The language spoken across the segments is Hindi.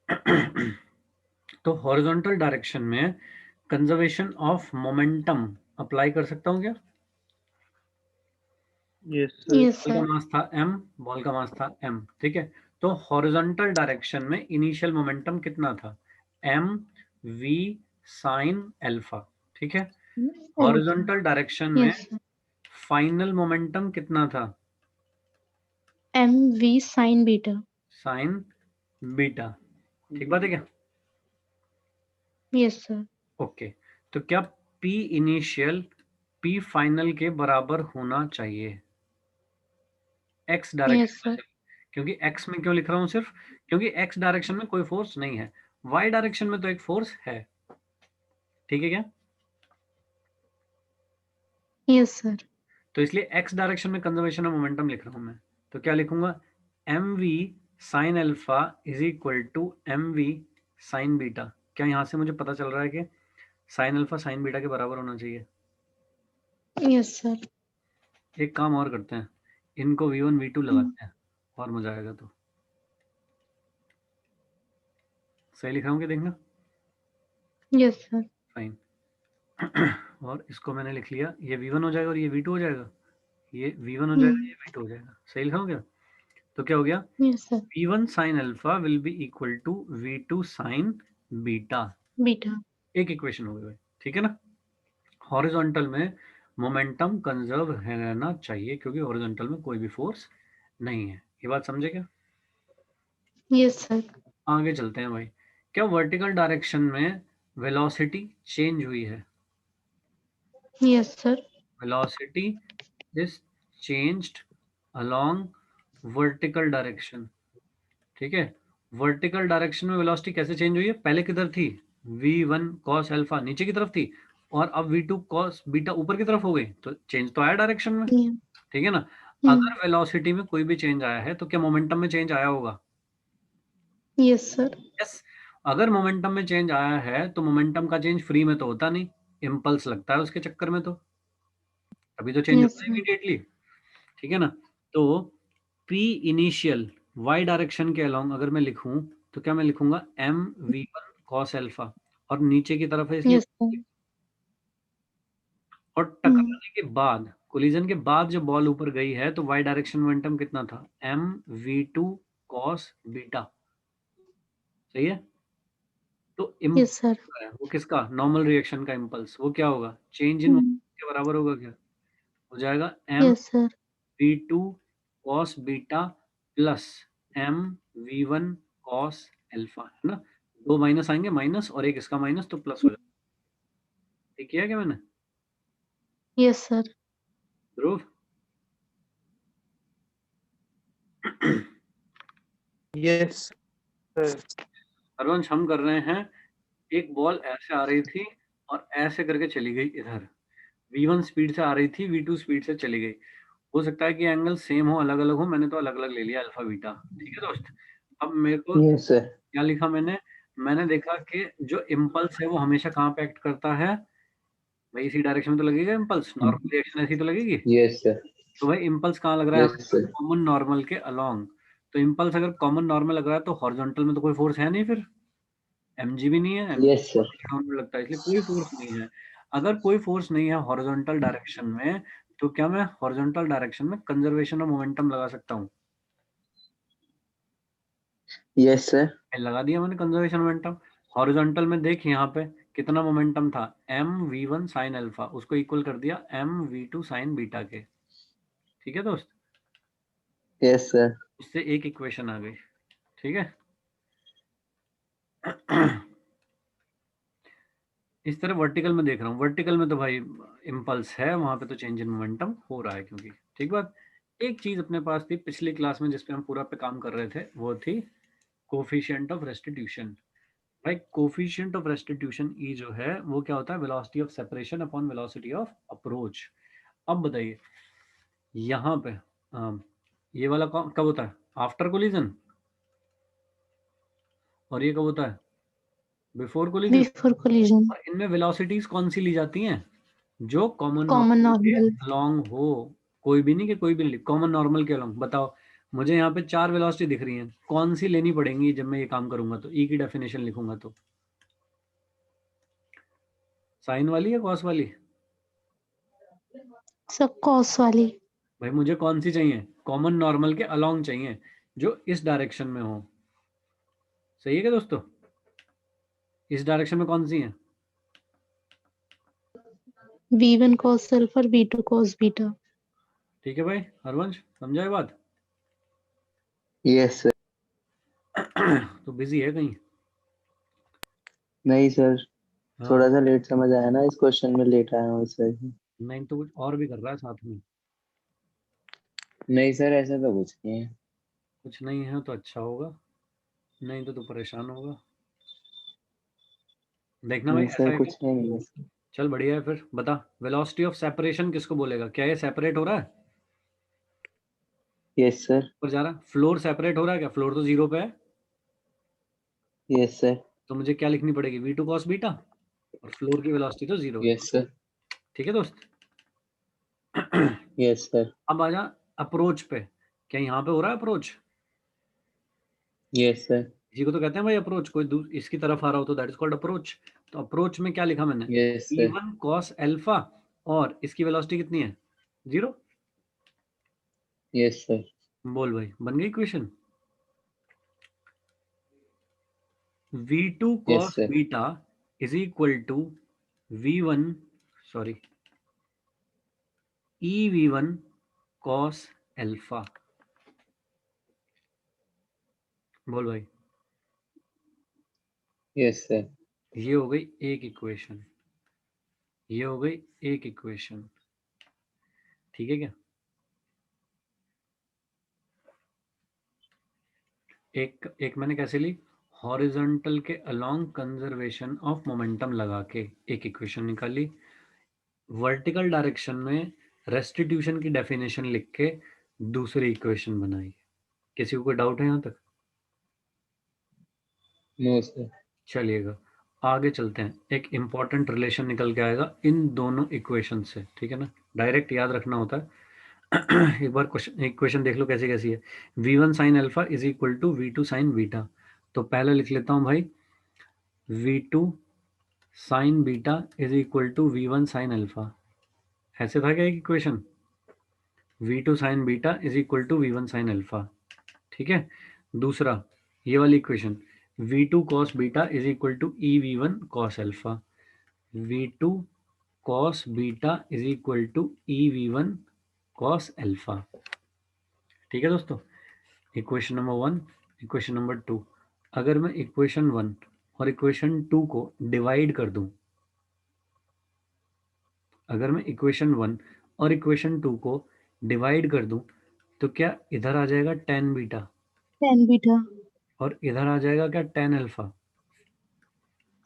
तो हॉरिजॉन्टल डायरेक्शन में कंजर्वेशन ऑफ मोमेंटम अप्लाई कर सकता हूँ क्या? Yes sir. यस बॉल का सर। मास था m, बॉल का मास था m, ठीक है। तो हॉरिजॉन्टल डायरेक्शन में इनिशियल मोमेंटम कितना था? m v साइन अल्फा, ठीक है। हॉरिजॉन्टल डायरेक्शन में यस सर। फाइनल मोमेंटम कितना था? M v sine beta. Sine beta, ठीक बात है क्या? Yes sir. ओके, तो क्या p इनिशियल p फाइनल के बराबर होना चाहिए x डायरेक्शन यस में सर। सिर्फ? क्योंकि x में क्यों लिख रहा हूँ सिर्फ? क्योंकि x डायरेक्शन में कोई फोर्स नहीं है, y डायरेक्शन में तो एक फोर्स है, ठीक है क्या? Yes sir. तो इसलिए x डायरेक्शन में कंजर्वेशन ऑफ मोमेंटम लिख रहा हूं मैं। तो क्या लिखूंगा? M v sine alpha is equal to m v sine beta. क्या यहां से मुझे पता चल रहा है कि साइन अल्फा साइन बीटा के बराबर होना चाहिए? Yes sir. एक काम और करते हैं, इनको v1 v2 लगाते हैं और मजा आएगा। तो सही लिख रहा हूँ कि देखना? Yes sir. फाइन। और इसको मैंने लिख लिया, ये v1 हो जाएगा और ये v2 हो जाएगा, ये v1 हो जाएगा, ये v2 हो जाएगा। सही लिखा हूँ क्या? तो क्या हो गया? Yes sir. v1 sin alpha will be equal to v2 sin beta. Beta. एक इक्वेशन हो गई भाई, ठीक है ना। हॉरिजॉन्टल में मोमेंटम कंजर्व रहना चाहिए क्योंकि हॉरिजॉन्टल में कोई भी फोर्स नहीं है। ये बात समझे क्या? Yes sir. आगे चलते हैं भाई। क्या वर्टिकल डायरेक्शन में वेलोसिटी चेंज हुई है? Yes sir. Velocity is changed along vertical direction, ठीक है। वर्टिकल डायरेक्शन में वेलोसिटी कैसे चेंज हुई है? पहले किधर थी? v1 cos अल्फा नीचे की तरफ थी, और अब v2 cos बीटा ऊपर की तरफ हो गई, तो चेंज तो आया डायरेक्शन में, ठीक है ना। अगर वेलोसिटी में कोई भी चेंज आया है तो क्या मोमेंटम में चेंज आया होगा? Yes sir. यस। अगर मोमेंटम में चेंज आया है तो मोमेंटम का चेंज फ्री में तो होता नहीं, इम्पल्स लगता है उसके चक्कर में, तो अभी तो चेंज यस होता है सर। इमीडिएटली, ठीक है ना। तो p इनिशियल y डायरेक्शन के अलोंग अगर मैं लिखूं तो क्या मैं लिखूंगा? m v1 cos अल्फा, और नीचे की तरफ है इसलिए, यस सर। और टकराने के बाद, कोलिजन के बाद जो बॉल ऊपर गई है तो y डायरेक्शन मोमेंटम कितना था? m v2 cos बीटा, सही है। तो यस सर। इम्पल्स है वो किसका? नॉर्मल रिएक्शन का इम्पल्स, वो क्या होगा? चेंज इन मोमेंटम के बराबर होगा क्या? हो जाएगा m yes sir. v2 cos beta plus m v1 cos alpha, है ना। दो माइनस आएंगे, माइनस और एक इसका माइनस, तो प्लस हो जाएगा। ठीक किया क्या मैंने yes sir. Dhruv? Yes sir. Harvansh, हम कर रहे हैं, एक बॉल ऐसे आ रही थी और ऐसे करके चली गई इधर, v1 स्पीड से आ रही थी, v2 स्पीड से चली गई। हो सकता है कि एंगल सेम हो, अलग अलग हो, मैंने तो अलग अलग ले लिया अल्फा बीटा, ठीक है दोस्त। अब मेरे को यस सर। क्या लिखा मैंने? मैंने देखा कि जो इम्पल्स है वो हमेशा कहाँ पे एक्ट करता है भाई? इसी डायरेक्शन में तो लगेगा इम्पल्स, नॉर्मल रिएक्शन ऐसी तो लगेगी। Yes sir. तो भाई इम्पल्स कहाँ लग रहा है? Yes sir. कॉमन नॉर्मल के अलोंग। तो इम्पल्स अगर कॉमन नॉर्मल लग रहा है तो हॉरिजॉन्टल में तो कोई फोर्स है नहीं, फिर mg भी नहीं है, यस सर। ग्राउंड में लगता है, इसलिए कोई फोर्स नहीं है। अगर कोई फोर्स नहीं है हॉरिजॉन्टल डायरेक्शन में, तो क्या मैं हॉरिजॉन्टल डायरेक्शन में कंजर्वेशन ऑफ मोमेंटम लगा सकता हूँ? Yes sir. लगा दिया मैंने कंजर्वेशन मोमेंटम। हॉरिजॉन्टल में देख यहाँ पे कितना मोमेंटम था? m v1 साइन अल्फा, उसको इक्वल कर दिया m v2 साइन बीटा के, ठीक है दोस्त। Yes sir. इससे एक इक्वेशन आ गई, ठीक है। इस तरह वर्टिकल में देख रहा हूँ, वर्टिकल में तो भाई इम्पल्स है, वहां पे तो चेंज इन मोमेंटम हो रहा है क्योंकि, ठीक बात। एक चीज अपने पास थी पिछली क्लास में जिसपे हम पूरा पे काम कर रहे थे, वो थी कोफिशिएंट ऑफ रेस्टिट्यूशन। भाई कोफिशिएंट ऑफ रेस्टिट्यूशन ई जो है वो क्या होता है? Velocity of separation upon velocity of approach. अब बताइए यहाँ पे ये वाला कब होता है? After collision. और ये कब होता है? Before collision. Before collision. और इनमें वेलोसिटीज कौन सी ली जाती हैं? जो कॉमन कॉमन नॉर्मल के नॉर्मल। अलोंग हो, कोई भी नहीं कि कोई भी, कॉमन नॉर्मल के अलोंग। बताओ मुझे यहाँ पे 4 वेलोसिटी दिख रही हैं, कौन सी लेनी पड़ेंगी जब मैं ये काम करूंगा तो? ई की डेफिनेशन लिखूंगा तो साइन वाली या कॉस वाली? सब कॉस वाली। भाई मुझे कौन सी चाहिए? कॉमन नॉर्मल के अलोंग चाहिए, जो इस डायरेक्शन में हो। सही है क्या दोस्तों? इस डायरेक्शन में कौन सी है? V1 cos alpha और V2 cos beta। ठीक है भाई, हरवंश समझा ये बात? Yes sir. तो बिजी है कहीं? नहीं सर, हाँ, थोड़ा सा लेट समझ आया ना, इस क्वेश्चन में लेट आया हूँ इस वजह से। नहीं तो कुछ और भी कर रहा है साथ में। नहीं सर, ऐसा तो कुछ नहीं है। कुछ नहीं है तो अच्छा होगा, नहीं तो तू परेशान होगा। देखना भाई, नहीं ऐसा सर, है क्या? कुछ नहीं है सर। चल बढ़िया है, फिर बता वेलोसिटी ऑफ सेपरेशन किसको बोलेगा? क्या ये सेपरेट हो रहा है? Yes sir. ऊपर जा रहा है, फ्लोर सेपरेट हो रहा है क्या? फ्लोर तो 0 पे है, यस सर। तो मुझे क्या लिखनी पड़ेगी? V2 cos बीटा, और फ्लोर की वेलोसिटी तो 0 है। Yes sir. ठीक है दोस्त? Yes sir. अब आजा अप्रोच पे। क्या यहाँ पे हो रहा है अप्रोच? Yes sir. इसी को तो कहते हैं भाई अप्रोच। कोई इसकी तरफ आ रहा हो तो दैट इज कॉल्ड अप्रोच। तो अप्रोच में क्या लिखा मैंने? Yes sir. E1 cos alpha, और इसकी वेलोसिटी कितनी है? 0। Yes sir. बोल भाई, बन गई equation? V2 yes cos sir. Beta is equal to V1, sorry, EV1 cos alpha. बोल भाई। Yes sir. ये हो गई एक इक्वेशन, ये हो गई एक इक्वेशन। ठीक है क्या? एक एक मैंने कैसे ली? हॉरिजॉन्टल के अलोंग कंजर्वेशन ऑफ मोमेंटम लगा के एक इक्वेशन निकाली। वर्टिकल डायरेक्शन में रेस्टिट्यूशन की डेफिनेशन लिख के दूसरी इक्वेशन बनाई। किसी को कोई डाउट है यहाँ तक? No sir. चलिएगा आगे चलते हैं। एक इंपॉर्टेंट रिलेशन निकल के आएगा इन दोनों इक्वेशन से, ठीक है ना? डायरेक्ट याद रखना होता है। एक बार क्वेश्चन इक्वेशन देख लो कैसी कैसी है। V1 sine alpha is equal to V2 sine beta. तो पहले लिख लेता हूं भाई, V2 sine beta is equal to V1 sine alpha. ऐसे था क्या एक equation? V2 sine beta is equal to V1 sine alpha. ठीक है। दूसरा, ये वाली equation, V2 cos beta is equal to EV1 cos alpha. V2 cos beta is equal to EV1 cos alpha. ठीक है दोस्तों? Equation number 1, equation number 2। अगर मैं इक्वेशन 1 और इक्वेशन 2 को डिवाइड कर दूं, अगर मैं इक्वेशन 1 और इक्वेशन 2 को डिवाइड कर दूं, तो क्या इधर आ जाएगा tan बीटा, tan beta और इधर आ जाएगा क्या tan alpha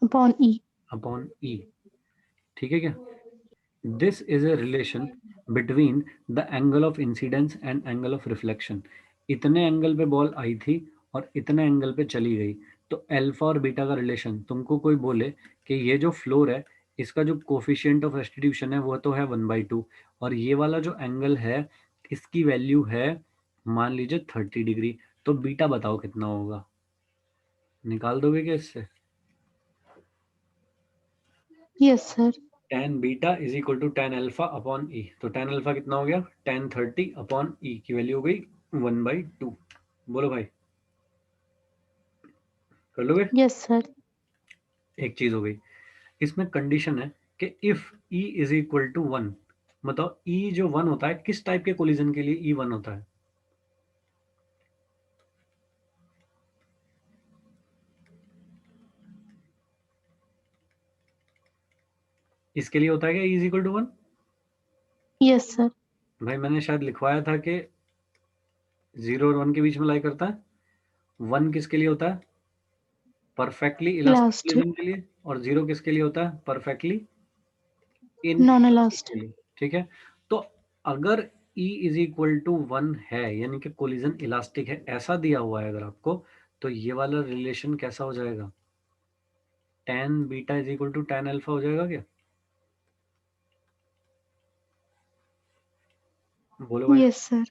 upon E। Upon E। ठीक है क्या? This is a relation between the angle of incidence and angle of reflection. इतने एंगल पे बॉल आई थी और इतने एंगल पे चली गई, तो अल्फा और बीटा का रिलेशन, तुमको कोई बोले कि ये जो फ्लोर है इसका जो कोफिशिएंट ऑफ रेस्टिट्यूशन है वो तो है 1/2, और ये वाला जो एंगल है इसकी वैल्यू है मान लीजिए 30 डिग्री, तो बीटा बताओ कितना होगा? निकाल दोगे क्या इससे? Yes sir। tan beta is equal to tan alpha upon e. तो tan अल्फा कितना हो गया? tan 30 अपॉन ई की वैल्यू हो गई 1/2। बोलो भाई, कर लोगे? Yes sir। एक चीज हो गई, इसमें कंडीशन है कि if e is equal to 1। बताओ ई जो 1 होता है किस टाइप के कोलिजन के लिए ई 1 होता है? इसके लिए होता है क्या e is equal to 1? Yes sir। भाई मैंने शायद लिखवाया था कि 0 और 1 के बीच में लाई करता है। 1 किसके लिए होता है? परफेक्टली इलास्टिक Elastic कोलिजन के लिए। और 0 किसके लिए होता है? परफेक्टली इन non के elastic। लिए। ठीक है। तो अगर E इज इक्वल टू 1 है, यानी कि कोलिजन इलास्टिक है, ऐसा दिया हुआ है अगर आपको, तो ये वाला रिलेशन कैसा हो जाएगा? tan beta is equal to tan alpha हो जाएगा क्या? बोलो भाई। Yes sir।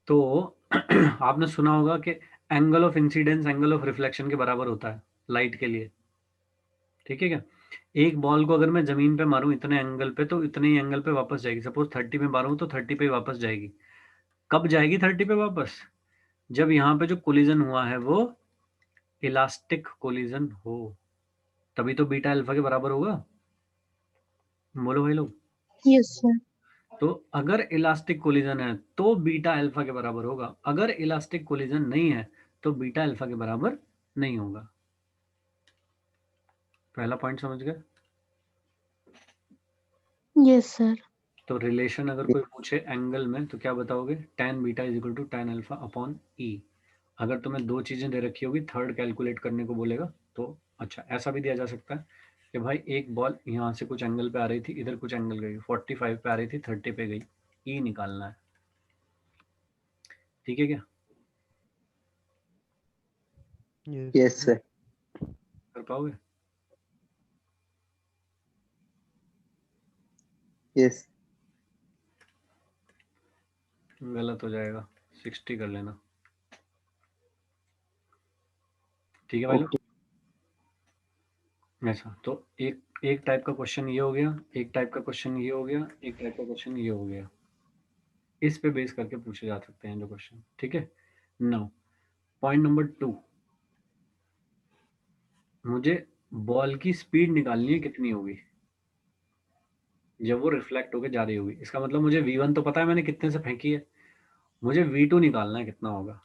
तो आपने सुना होगा कि angle of incidence angle of reflection के बराबर होता है लाइट के लिए, ठीक है क्या? एक बॉल को अगर मैं जमीन पे मारूं इतने एंगल पे तो इतने ही एंगल पे वापस जाएगी। सपोज 30 में मारूं तो 30 पे ही वापस जाएगी। कब जाएगी 30 पे वापस? जब यहाँ पे जो कोलिजन हुआ है वो इलास्टिक कोलिजन हो, तभी तो बीटा अल्फा के बराबर होगा। बोलो भाई लोग। Yes, sir. तो अगर इलास्टिक कोलिजन है तो बीटा अल्फा के बराबर होगा, अगर इलास्टिक कोलिजन नहीं है तो बीटा अल्फा के बराबर नहीं होगा। पहला पॉइंट समझ गए? Yes, sir. तो रिलेशन अगर कोई पूछे एंगल में तो क्या बताओगे? tan beta is equal to tan alpha upon e. अगर तुम्हें दो चीजें दे रखी होगी, थर्ड कैलकुलेट करने को बोलेगा तो अच्छा ऐसा भी दिया जा सकता है कि भाई एक बॉल यहाँ से कुछ एंगल पे आ रही थी, इधर कुछ एंगल गई, 45 पे आ रही थी, 30 पे गई, ई निकालना है। ठीक है क्या? Yes, sir. कर पाओगे? Yes. गलत हो जाएगा, 60 कर लेना। ठीक है भाई लोग? ऐसा तो एक टाइप का क्वेश्चन ये हो गया, एक टाइप का क्वेश्चन ये हो गया, एक टाइप का क्वेश्चन ये हो गया। इस पे बेस करके पूछे जा सकते हैं जो क्वेश्चन। ठीक है। नाउ पॉइंट नंबर 2, मुझे बॉल की स्पीड निकालनी है कितनी होगी जब वो रिफ्लेक्ट होकर जा रही होगी। इसका मतलब मुझे v1 तो पता है मैंने कितने से फेंकी है, मुझे v2 निकालना है कितना होगा।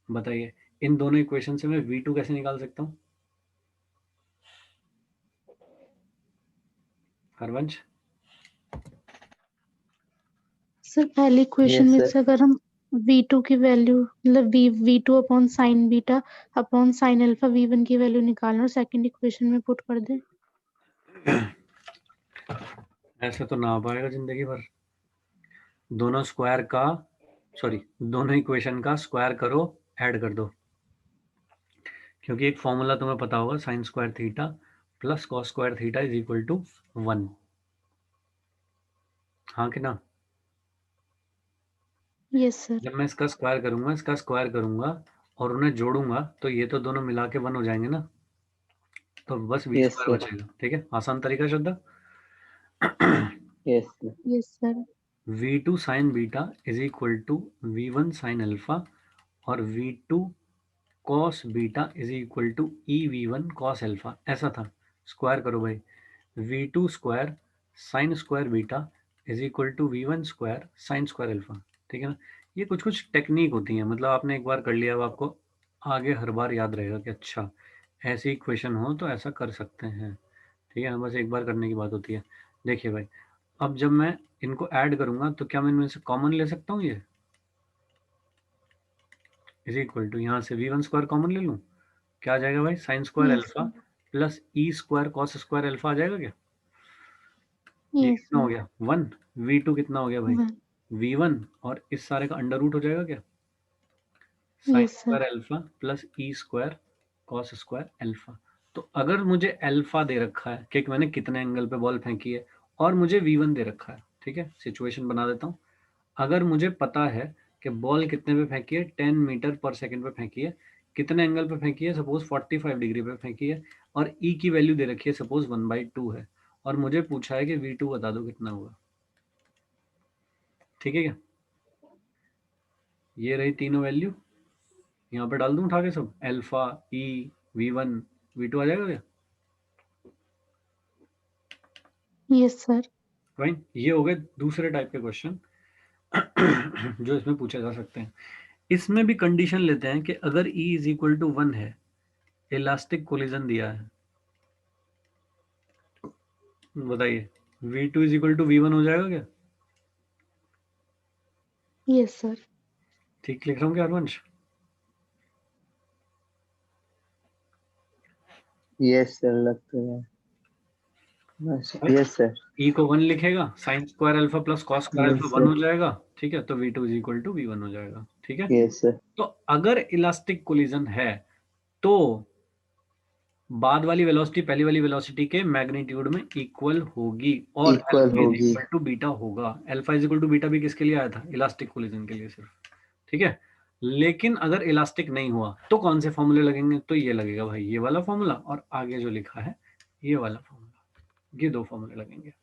बताइए इन दोनों इक्वेशन से मैं v2 कैसे निकाल सकता हूँ? हरवंश सर पहली क्वेश्चन Yes, में sir. से अगर हम v2 की वैल्यू मतलब v2 upon sine beta upon sine alpha v1 की वैल्यू निकालना और सेकंड इक्वेशन में पुट कर दें। ऐसे तो ना आ पाएगा जिंदगी भर। दोनों स्क्वायर का दोनों इक्वेशन का स्क्वायर करो, ऐड कर दो, क्योंकि एक फॉर्मूला तुम्हें पता होगा sine square theta plus cos square theta is equal to 1। हाँ कि ना? Yes sir. जब मैं इसका स्क्वायर करूंगा और उन्हें जोड़ूंगा तो ये तो दोनों मिला के 1 हो जाएंगे ना, तो बस v Yes, स्क्वायर sir. बचेगा। ठीक है, आसान तरीका Shraddha. Yes, sir. Yes sir. v2 sine beta is equal to v1 sine alpha और v2 cos beta is equal to e v1 cos alpha. ऐसा था, स्क्वायर करो भाई, v2 square sine square beta is equal to v1 square sine square alpha. ठीक है ना? ये कुछ कुछ टेक्निक होती है, मतलब आपने एक बार कर लिया अब आपको आगे हर बार याद रहेगा कि अच्छा ऐसी इक्वेशन हो तो ऐसा कर सकते हैं। ठीक है ना? बस एक बार करने की बात होती है। देखिए भाई, अब जब मैं इनको ऐड करूंगा तो क्या मैं इनमें से कॉमन ले सकता हूँ? ये इज इक्वल टू यहाँ से v1 स्क्वायर कॉमन ले लूँ, क्या आ जाएगा भाई? Sine square yes alpha sir. Plus e square cos square alpha आ जाएगा क्या? ये यस कितना हो सर। गया? 1। v2 कितना हो गया भाई? 1। v1 और इस सारे का अंडर रूट हो जाएगा क्या? Sine yes square sir. Alpha plus e square cos square alpha. तो अगर मुझे अल्फा दे रखा है कि मैंने कितने एंगल पे बॉल फेंकी है और मुझे v1 दे रखा है, ठीक है, सिचुएशन बना देता हूँ। अगर मुझे पता है कि बॉल कितने पे फेंकी है, 10 मीटर पर सेकंड पे फेंकी है, कितने एंगल पे फेंकी है, सपोज 45 डिग्री पे फेंकी है, और ई की वैल्यू दे रखी है सपोज 1/2 है, और मुझे पूछा है कि v2 बता दो कितना होगा। ठीक है क्या? ये रही तीनों वैल्यू, यहाँ पे डाल दूं उठा के सब, अल्फा, ई, v1, v2 आ जाएगा क्या? Yes sir. फाइन। ये हो गए दूसरे टाइप के क्वेश्चन जो इसमें पूछे जा सकते हैं। इसमें भी कंडीशन लेते हैं कि अगर E इज इक्वल टू 1 है, इलास्टिक कोलिजन दिया है, बताइए v2 is equal to v1 हो जाएगा क्या? Yes sir. ठीक लिख रहा हूँ क्या हरवंश? Yes, sir. लगता है. Yes, sir. E को 1 लिखेगा, sign square alpha plus cos square Yes, alpha 1 sir. हो जाएगा। ठीक है, तो v2 is equal to v1 हो जाएगा। ठीक है, Yes, sir. तो अगर इलास्टिक कोलिजन है तो बाद वाली वेलोसिटी पहली वाली वेलोसिटी के मैग्नीट्यूड में इक्वल होगी और Equal अल्फा इज होगी. इक्वल टू बीटा होगा। Alpha is equal to beta भी किसके लिए आया था? इलास्टिक कोलिजन के लिए सिर्फ। ठीक है। लेकिन अगर इलास्टिक नहीं हुआ तो कौन से फॉर्मूले लगेंगे? तो ये लगेगा भाई ये वाला फॉर्मूला और आगे जो लिखा है ये वाला फॉर्मूला, ये दो फॉर्मूले लगेंगे।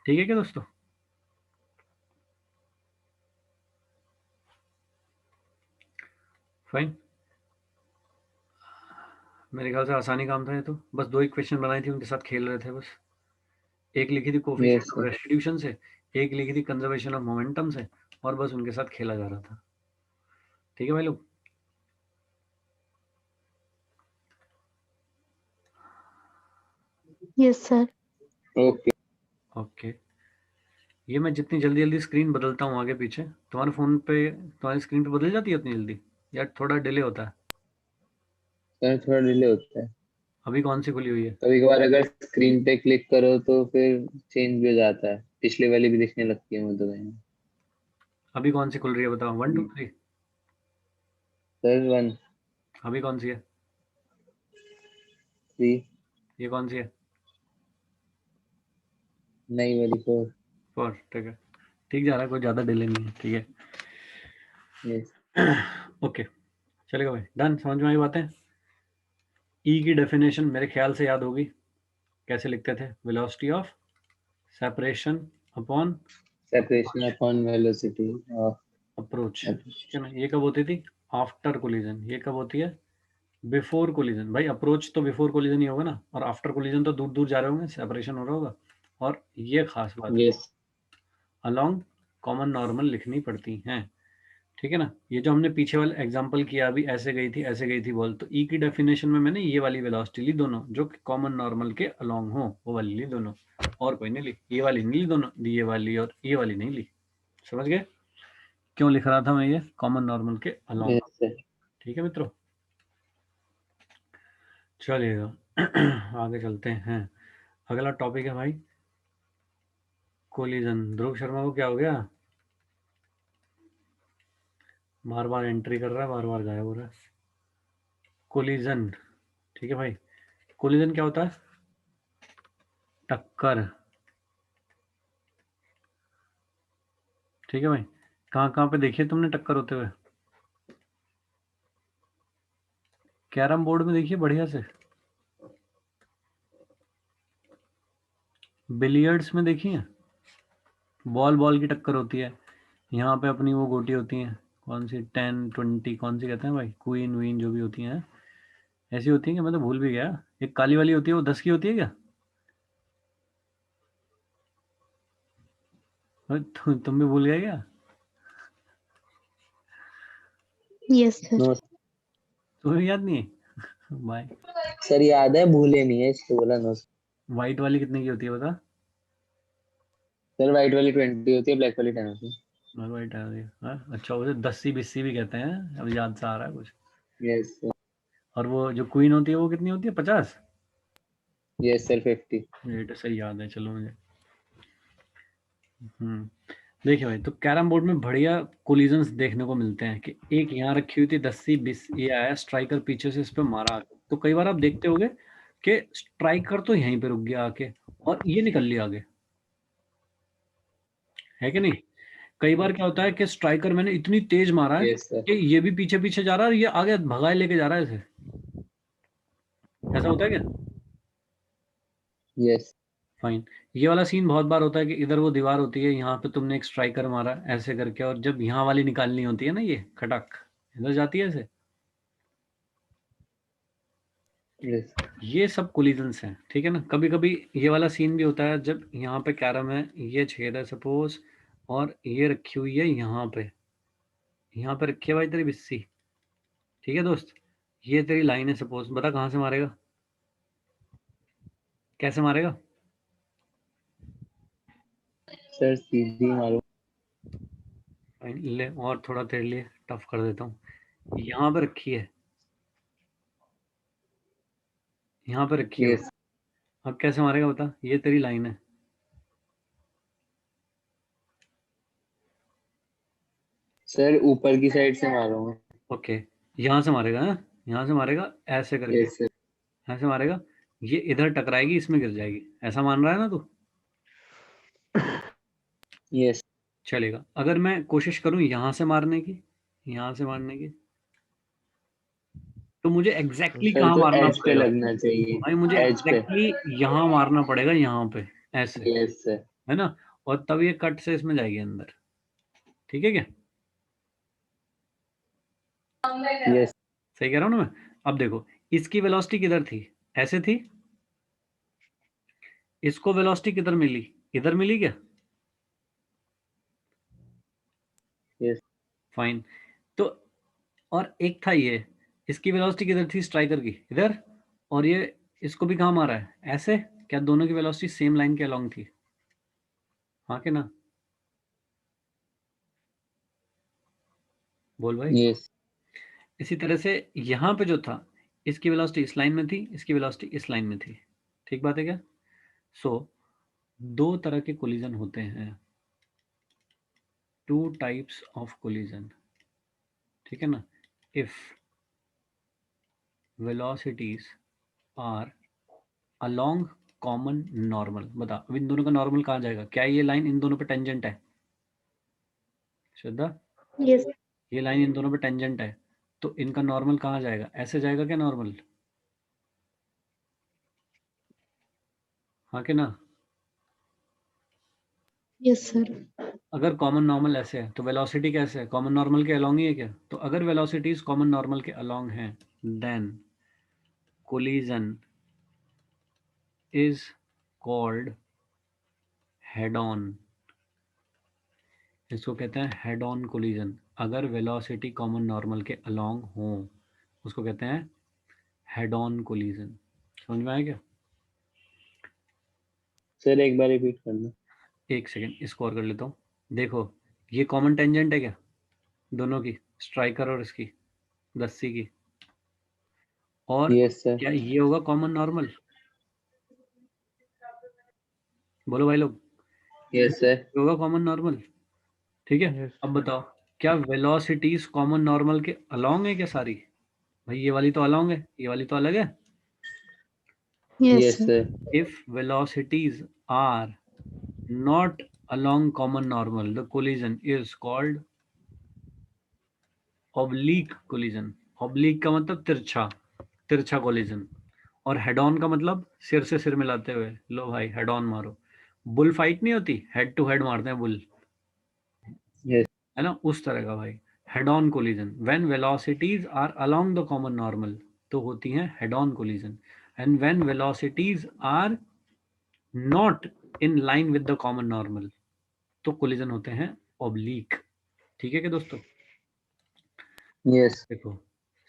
ठीक है क्या दोस्तों? फाइन, मेरे ख्याल से आसानी काम था ये तो। बस 2 इक्वेशन बनाई थी, उनके साथ खेल रहे थे बस। एक लिखी थी coefficient Yes, of sir. Restitution से, एक लिखी थी कंजर्वेशन ऑफ मोमेंटम से, और बस उनके साथ खेला जा रहा था। ठीक है भाई लोग? Yes sir. ओके। ओके, ये मैं जितनी जल्दी जल्दी स्क्रीन बदलता हूँ आगे पीछे, तुम्हारे फोन पे तुम्हारी स्क्रीन पे बदल जाती है उतनी जल्दी या थोड़ा डिले होता है? सर थोड़ा डिले होता है, अभी कौन सी खुली हुई है? कभी कभार अगर स्क्रीन पे क्लिक करो तो फिर चेंज भी हो जाता है, पिछले वाली भी दिखने लगती है मुझे तो। अभी कौन सी खुल रही है बताओ? 1 2 3। सर 1 अभी कौन सी है? 3, ये कौन सी है? नई वाली 4। 4। ठीक है, ठीक जा रहा है, कोई ज़्यादा डिले नहीं है। ठीक यस। है। ओके, चलेगा भाई, डन। समझ में आई बातें? ई की डेफिनेशन मेरे ख्याल से याद होगी, कैसे लिखते थे? Velocity of separation upon separation upon velocity of approach. ठीक है ना? ये कब होती थी? After collision. ये कब होती है? Before collision. भाई अप्रोच तो बिफोर कोलिजन ही होगा ना, और आफ्टर कोलिजन तो दूर दूर जा रहे होंगे, सेपरेशन हो रहा होगा। और ये खास बात, यस। अलोंग कॉमन नॉर्मल लिखनी पड़ती हैं। ठीक है ना? ये जो हमने पीछे वाला एग्जांपल किया अभी, ऐसे गई थी बॉल, तो ई की डेफिनेशन में मैंने ये वाली वेलोसिटी ली दोनों, जो कॉमन नॉर्मल के अलोंग हो, वो वाली ली दोनों, और कोई नहीं ली। ये वाली नहीं ली दोनों, ये वाली और ये वाली नहीं ली। समझ गए क्यों लिख रहा था मैं ये कॉमन नॉर्मल के अलोंग? Yes sir. ठीक है मित्रों, चलिएगा। आगे चलते हैं। अगला टॉपिक है भाई कोलिजन। ध्रुव शर्मा को क्या हो गया? बार बार एंट्री कर रहा है, बार बार गायब हो रहा है। कोलिजन, ठीक है भाई। कोलिजन क्या होता है? टक्कर। ठीक है भाई, कहाँ कहाँ पे देखिए तुमने टक्कर होते हुए? कैरम बोर्ड में देखिए बढ़िया से, बिलियर्ड्स में देखिए, बॉल बॉल की टक्कर होती है। यहाँ पे अपनी वो गोटी होती हैं, कौन सी 10 20 कौन सी कहते हैं भाई, क्वीन वीन जो भी होती हैं, ऐसी होती हैं कि मैं तो भूल भी गया। एक काली वाली होती है, वो 10 की होती है क्या? तुम भी भूल गए क्या? Yes sir. नो तुम्हें याद नहीं है? भाई सर, याद है, भूले नहीं है इसको बोला। नो व्हाइट वाली कितने की होती है बता? सर, व्हाइट वाली 20 होती है, ब्लैक वाली 10 होती व्हाइट है, हाँ? अच्छा, उसे 10 20 भी कहते हैं, अब याद सा आ रहा है कुछ। है। Yes sir. और वो जो क्वीन होती है वो कितनी होती है? 50? Yes sir, 50। ये तो सही याद है, चलो मुझे। देखिए भाई, तो कैरम बोर्ड में बढ़िया कोलिजन्स देखने को मिलते हैं कि एक यहाँ रखी हुई थी 10 20, ये आया स्ट्राइकर पीछे से इस पे मारा आके। तो कई बार आप देखते होगे कि स्ट्राइकर तो यहीं पे रुक गया आके और ये निकल लिया आगे, है कि नहीं? कई बार क्या होता है कि स्ट्राइकर मैंने इतनी तेज मारा है यस सर। कि ये भी पीछे पीछे जा रहा है और ये आगे भगाए लेके जा रहा है इसे। ऐसा होता है क्या? यस। फाइन। ये वाला सीन बहुत बार होता है कि इधर वो दीवार होती है, यहाँ पे तुमने एक स्ट्राइकर मारा ऐसे करके, और जब यहाँ वाली निकालनी होती है ना, ये खटक इधर जाती है ऐसे। यस। ये सब कोलिजन्स हैं, ठीक है ना? कभी कभी ये वाला सीन भी होता है जब यहाँ पे कैरम है, ये छेद है सपोज, और ये रखी हुई है यहाँ पे रखी है भाई तेरी बिस्सी। ठीक है दोस्त, ये तेरी लाइन है सपोज, बता कहाँ से मारेगा, कैसे मारेगा? सर सीधी मारो। फाइन, ले और थोड़ा तेरे लिए टफ कर देता हूँ। यहाँ पे रखी है, यहाँ पे रखी है भाई। यस अब कैसे मारेगा बता? ये तेरी लाइन है, सर, ऊपर की साइड से मारूंगा। ओके। यहाँ से मारेगा, हाँ? यहाँ से मारेगा ऐसे करके, यस सर। ऐसे मारेगा, ये इधर टकराएगी, इसमें गिर जाएगी। ऐसा मान रहा है ना तू? यस चलेगा। अगर मैं कोशिश करूं यहाँ से मारने की, यहाँ से मारने की, तो मुझे एग्जैक्टली सर कहाँ तो मारना एज पे पड़ेगा लगना चाहिए, भाई? मुझे एज पे। एग्जैक्टली यहाँ मारना पड़ेगा, यहाँ पे ऐसे, यस सर। है ना? और तब ये कट से इसमें जाएगी अंदर, ठीक है क्या? यस सही कह रहा हूँ ना मैं? अब देखो, इसकी वेलोसिटी किधर थी? ऐसे थी। इसको वेलोसिटी किधर मिली? इधर मिली क्या? Yes fine. तो और एक था ये, इसकी वेलोसिटी किधर थी स्ट्राइकर की? इधर। और ये इसको भी कहाँ मारा है? ऐसे। क्या दोनों की वेलोसिटी सेम लाइन के अलोंग थी? हाँ कि ना? बोल भाई। यस इसी तरह से यहाँ पे जो था, इसकी वेलोसिटी इस लाइन में थी, इसकी वेलोसिटी इस लाइन में थी। ठीक बात है क्या? सो दो तरह के कोलिजन होते हैं, टू टाइप्स ऑफ कोलिजन, ठीक है ना? If velocities are along common normal, बता अब इन दोनों का नॉर्मल कहाँ जाएगा? क्या ये लाइन इन दोनों पे टेंजेंट है? श्रद्धा, यस ये लाइन इन दोनों पे टेंजेंट है, तो इनका नॉर्मल कहाँ जाएगा? ऐसे जाएगा क्या नॉर्मल? हाँ कि ना? Yes sir. अगर कॉमन नॉर्मल ऐसे है तो वेलोसिटी कैसे है? कॉमन नॉर्मल के अलोंग ही है क्या? तो अगर वेलोसिटीज कॉमन नॉर्मल के अलोंग हैं, then collision is called head on. इसको कहते हैं हेड ऑन कोलिजन। अगर वेलोसिटी कॉमन नॉर्मल के अलोंग हो, उसको कहते हैं हेड ऑन कोलिजन। समझ में आया क्या? सर, एक बार रिपीट करना। एक सेकेंड, इसको और कर लेता हूँ। देखो, ये कॉमन टेंजेंट है क्या दोनों की, स्ट्राइकर और इसकी 10C की? और यस सर। क्या ये होगा कॉमन नॉर्मल? बोलो भाई लोग। Yes sir. ये होगा कॉमन नॉर्मल, ठीक है? Yes. अब बताओ, क्या वेलोसिटीज कॉमन नॉर्मल के अलोंग है क्या सारी? भाई ये वाली तो अलोंग है, ये वाली तो अलग है। Yes yes sir. Sir. If velocities are not along common normal, the collision is called oblique collision. Oblique का मतलब तिरछा, तिरछा कोलिजन। और हेड ऑन का मतलब सिर से सिर मिलाते हुए, लो भाई हेड ऑन मारो। बुल फाइट नहीं होती, हेड टू हेड मारते हैं बुल, यस है ना? उस तरह का भाई head on collision. When velocities are along the common normal तो होती हैं head on collision, and when velocities are not in line with the common normal तो कोलिजन होते हैं ऑब्लीक। ठीक है क्या दोस्तों? यस देखो,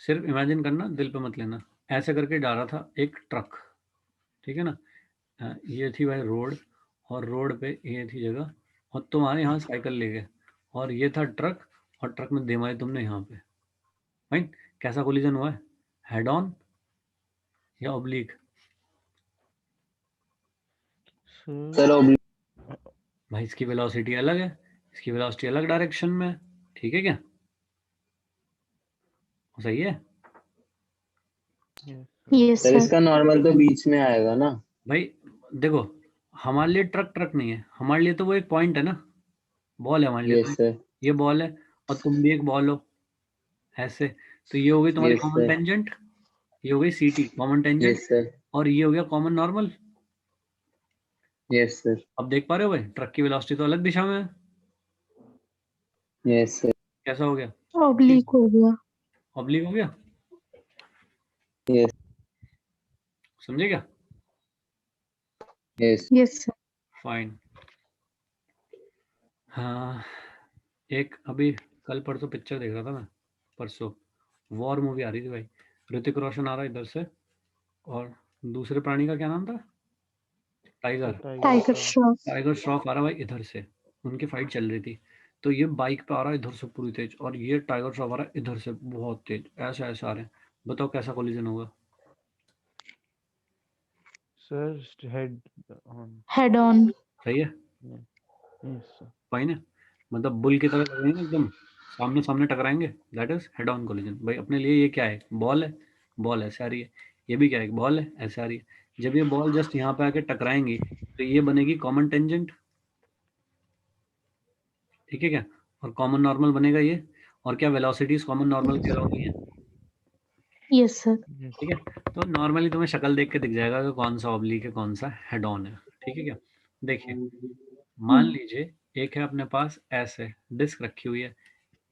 सिर्फ इमेजिन करना, दिल पे मत लेना। ऐसे करके डाला था एक ट्रक, ठीक है ना? ये थी भाई रोड, और रोड पे ये थी जगह, और तुम्हारे यहाँ साइकिल ले गए, और ये था ट्रक, और ट्रक में दे मारी तुमने यहाँ पे। राइट? कैसा कोलिजन हुआ है? हेड ऑन या ऑब्लीक? So, सर, भाई इसकी वेलोसिटी अलग है, इसकी वेलोसिटी अलग डायरेक्शन में है, ठीक है क्या? सही है yes. Yes sir sir. इसका नॉर्मल तो बीच में आएगा ना। भाई? देखो, हमारे लिए ट्रक ट्रक नहीं है, हमारे लिए तो वो एक पॉइंट है ना, बॉल है हमारे लिए तो। Yes sir. ये बॉल है और तुम भी एक बॉल हो, ऐसे। तो ये हो गई तुम्हारी यस कॉमन सर। टेंजेंट, ये हो गई सीटी कॉमन टेंजेंट, यस सर। और ये हो गया कॉमन नॉर्मल। Yes sir. अब देख पा रहे हो भाई, ट्रक की वेलोसिटी तो अलग दिशा में है। Yes sir. कैसा हो गया? ऑब्लिक हो गया। ऑब्लिक हो गया। यस समझे क्या? Yes yes sir. फाइन। हाँ, एक अभी कल परसों पिक्चर देख रहा था मैं, परसों वॉर मूवी आ रही थी भाई। ऋतिक रोशन आ रहा है इधर से, और दूसरे प्राणी का क्या नाम था? टाइगर। टाइगर श्रॉफ। टाइगर श्रॉफ आ रहा भाई इधर से, उनकी फाइट चल रही थी। तो ये बाइक पे आ रहा है इधर से पूरी तेज, और ये टाइगर श्रॉफ आ रहा है इधर से बहुत तेज, ऐसे ऐसे आ रहे हैं। बताओ कैसा कोलिजन होगा? Sir, head on. Head on. सही है? Yes, sir. फाइन है। मतलब बुल की तरह लगेंगे एकदम, सामने सामने टकराएंगे, that is head on collision. भाई अपने लिए ये क्या है? बॉल है, बॉल ऐसे आ रही है। ये भी क्या है? बॉल है, ऐसे आ रही है। जब ये बॉल जस्ट यहाँ पे आके टकराएंगी तो ये बनेगी कॉमन टेंजेंट, ठीक है क्या, और कॉमन नॉर्मल बनेगा ये, और क्या वेलोसिटीज कॉमन नॉर्मल के अलाउ नहीं है, यस सर। Yes. ठीक है। तो नॉर्मली तुम्हें शक्ल देख के दिख जाएगा कि कौन सा ऑब्लिक है कौन सा हेड ऑन है, ठीक है क्या। देखिए मान लीजिए एक है अपने पास ऐसे डिस्क रखी हुई है,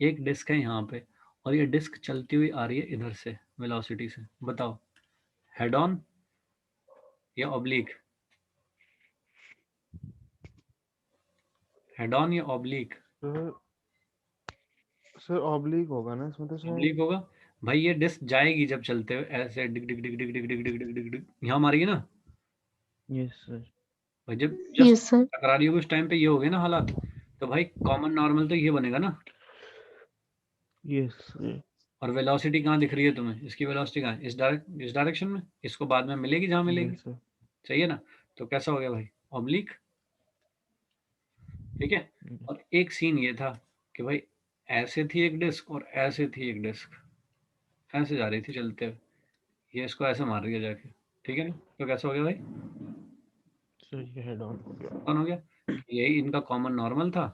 एक डिस्क है यहाँ पे, और ये डिस्क चलती हुई आ रही है इधर से वेलोसिटी से, बताओ हेड ऑन या ऑब्लिक, हेड ऑन या ऑब्लिक, सर सर ऑब्लिक होगा ना इसमें तो शायद। ऑब्लिक होगा। भाई ये डिस्क जाएगी जब चलते हुए ऐसे डिग डिग डिग डिग डिग डिग डिग डिग डिग डिग यहाँ मारेगी ना, यस सर। भाई जब जस्ट यस सर। टकरा रही होगी उस टाइम पे ये हो गए ना हालात, तो भाई कॉमन नॉर्मल तो ये बनेगा ना। Yes sir. और वेलोसिटी कहाँ दिख रही है तुम्हें, इसकी वेलोसिटी कहाँ है, इस डायरेक्शन में, इसको बाद में मिलेगी जहाँ मिलेगी, यस सर। सही है ना। तो कैसा हो गया भाई, ऑब्लिक, ठीक है। और एक सीन ये था कि भाई ऐसे थी एक डिस्क और ऐसे थी एक डिस्क, ऐसे जा रही थी चलते हुए, ये इसको ऐसे मार रही है जाके, ठीक है ना। तो कैसा हो गया भाई, सर ये हेड ऑन हो गया। कौन हो गया, यही इनका कॉमन नॉर्मल था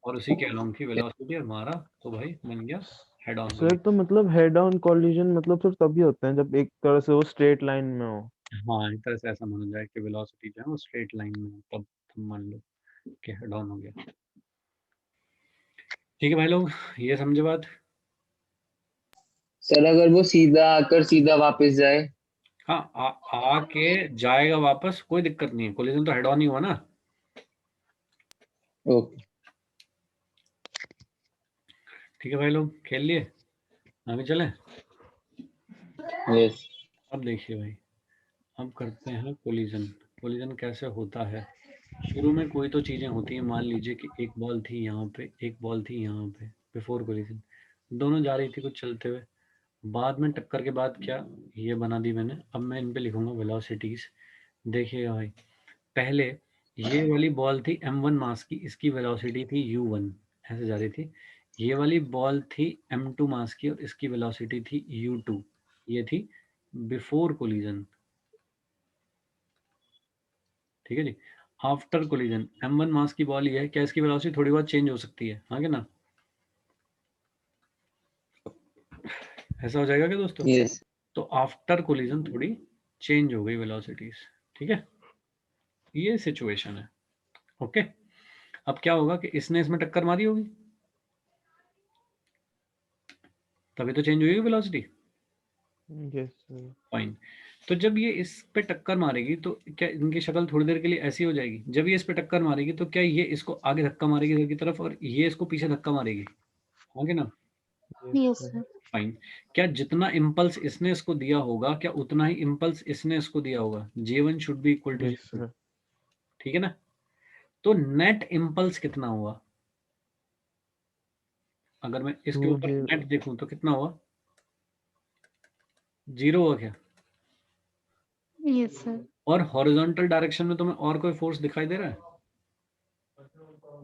और उसी के अलोंग की वेलोसिटी और मारा, तो भाई बन गया हेड ऑन सर तो मतलब हेड ऑन कॉलिजन मतलब सिर्फ तभी होते हैं जब एक तरह से वो स्ट्रेट लाइन में हो। हाँ एक तरह से ऐसा माना जाए कि वेलोसिटी जो है वो स्ट्रेट लाइन में है, तब तुम मान लो कि हेड ऑन हो गया। ठीक है भाई लोग, ये समझे बात। सर अगर वो सीधा आकर सीधा वापस जाए? हाँ आके जाएगा वापस, कोई दिक्कत नहीं है, कोलिजन तो हेड ऑन ही हुआ ना। ओके। ठीक है भाई लोग, खेल लिए, आगे चलें। यस। अब देखिए भाई, अब करते हैं कोलिजन। कोलिजन कैसे होता है, शुरू में कोई तो चीज़ें होती हैं, मान लीजिए कि एक बॉल थी यहाँ पे, एक बॉल थी यहाँ पे, बिफोर कोलिजन दोनों जा रही थी कुछ चलते हुए, बाद में टक्कर के बाद क्या ये बना दी मैंने, अब मैं इन पे लिखूंगा वेलोसिटीज। देखिएगा भाई, पहले ये वाली बॉल थी m1 मास की, इसकी वेलोसिटी थी u1, ऐसे जा रही थी। ये वाली बॉल थी m2 मास की और इसकी वेलोसिटी थी u2, ये थी बिफोर कोलिजन, ठीक है जी। आफ्टर कोलिजन m1 मास की बॉल ये है, क्या इसकी वेलोसिटी थोड़ी बहुत चेंज हो सकती है, हाँ क्या ना, ऐसा हो जाएगा क्या दोस्तों। यस। तो आफ्टर कोलिजन थोड़ी चेंज हो गई वेलोसिटीज, ठीक है, ये सिचुएशन है। ओके, अब क्या होगा कि इसने इसमें टक्कर मारी होगी, तभी तो चेंज हुई वेलोसिटी, यस सर। फाइन। तो जब ये इस पे टक्कर मारेगी तो क्या इनकी शक्ल थोड़ी देर के लिए ऐसी हो जाएगी, जब ये इस पे टक्कर मारेगी तो क्या ये इसको आगे धक्का मारेगी इधर की तरफ और ये इसको पीछे धक्का मारेगी, हाँ ना, yes yes sir. Sir. Fine. क्या जितना इम्पल्स इसने इसको दिया होगा, क्या उतना ही इम्पल्स इसने इसको दिया होगा, J1 should be equal to yes J2, sir. ठीक है ना। तो नेट इम्पल्स कितना हुआ, अगर मैं इसके 2 ऊपर जे। नेट देखूं तो कितना हुआ, 0 हुआ क्या। Yes sir. और हॉरिजॉन्टल डायरेक्शन में तुम्हें और कोई फोर्स दिखाई दे रहा है,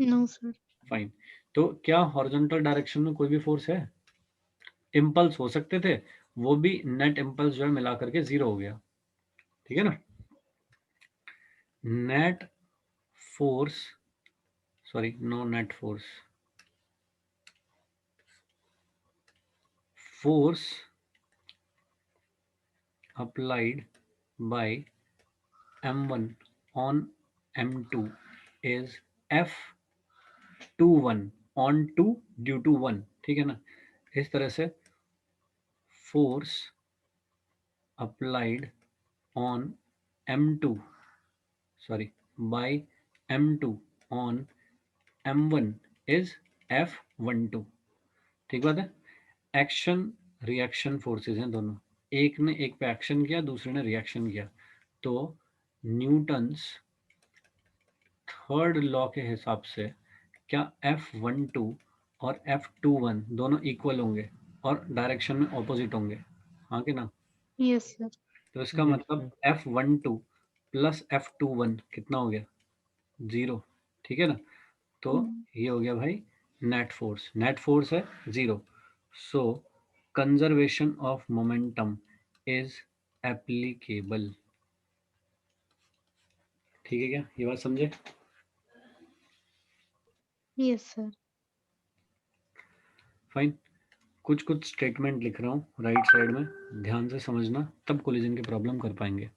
नो सर। फाइन। तो क्या हॉरिजॉन्टल डायरेक्शन में कोई भी फोर्स है, इम्पल्स हो सकते थे, वो भी नेट इम्पल्स जो है मिला करके 0 हो गया, ठीक है ना। Net force, sorry no net force, force applied by m1 on m2 is f21 on 2 due to 1, ठीक है ना। इस तरह से force applied on m2, sorry, by m2 on m1 is f12, ठीक बात है। एक्शन रिएक्शन फोर्सेस हैं दोनों, एक ने एक पे एक्शन किया दूसरे ने रिएक्शन किया, तो न्यूटन्स थर्ड लॉ के हिसाब से क्या F12 और F21 दोनों इक्वल होंगे और डायरेक्शन में ऑपोजिट होंगे, हाँ कि ना। Yes sir. तो इसका यस मतलब सर। F12 प्लस F21 कितना हो गया, 0, ठीक है ना। तो ये हो गया भाई नेट फोर्स, नेट फोर्स है 0, so conservation of momentum is applicable, ठीक है क्या, ये बात समझे। Yes, sir. फाइन। कुछ कुछ स्टेटमेंट लिख रहा हूँ राइट साइड में, ध्यान से समझना, तब कोलिजन की प्रॉब्लम कर पाएंगे।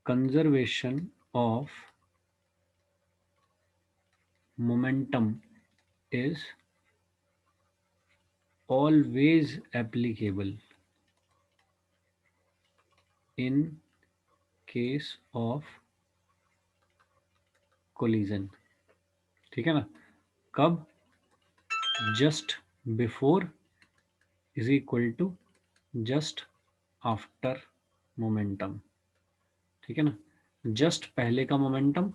Conservation of momentum is always applicable in case of collision। ठीक है ना? कब? just before is equal to just after momentum। ठीक है ना? just पहले का मोमेंटम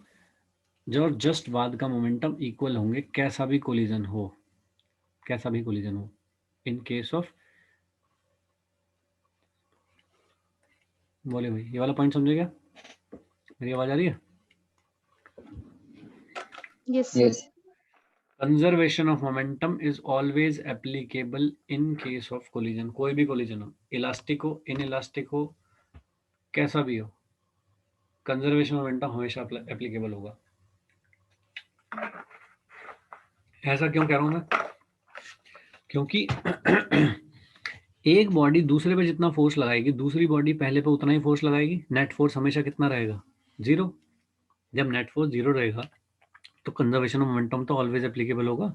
जो जस्ट बाद का मोमेंटम इक्वल होंगे, कैसा भी कोलिजन हो, कैसा भी कोलिजन हो, इन केस ऑफ। बोले भाई, ये वाला पॉइंट समझे क्या? मेरी आवाज आ रही है? Yes, sir. Yes. Conservation of momentum is always applicable in case of collision. कोई भी कोलिजन हो, इलास्टिक हो, इनइलास्टिक हो, कैसा भी हो, कंजर्वेशन मोमेंटम हमेशा एप्लीकेबल होगा। ऐसा क्यों कह रहा हूं मैं? क्योंकि एक बॉडी दूसरे पे जितना फोर्स लगाएगी, दूसरी बॉडी पहले पे उतना ही फोर्स लगाएगी। नेट फोर्स हमेशा कितना रहेगा? 0। जब नेट फोर्स 0 रहेगा तो कंजर्वेशन ऑफ मोमेंटम तो ऑलवेज एप्लीकेबल होगा।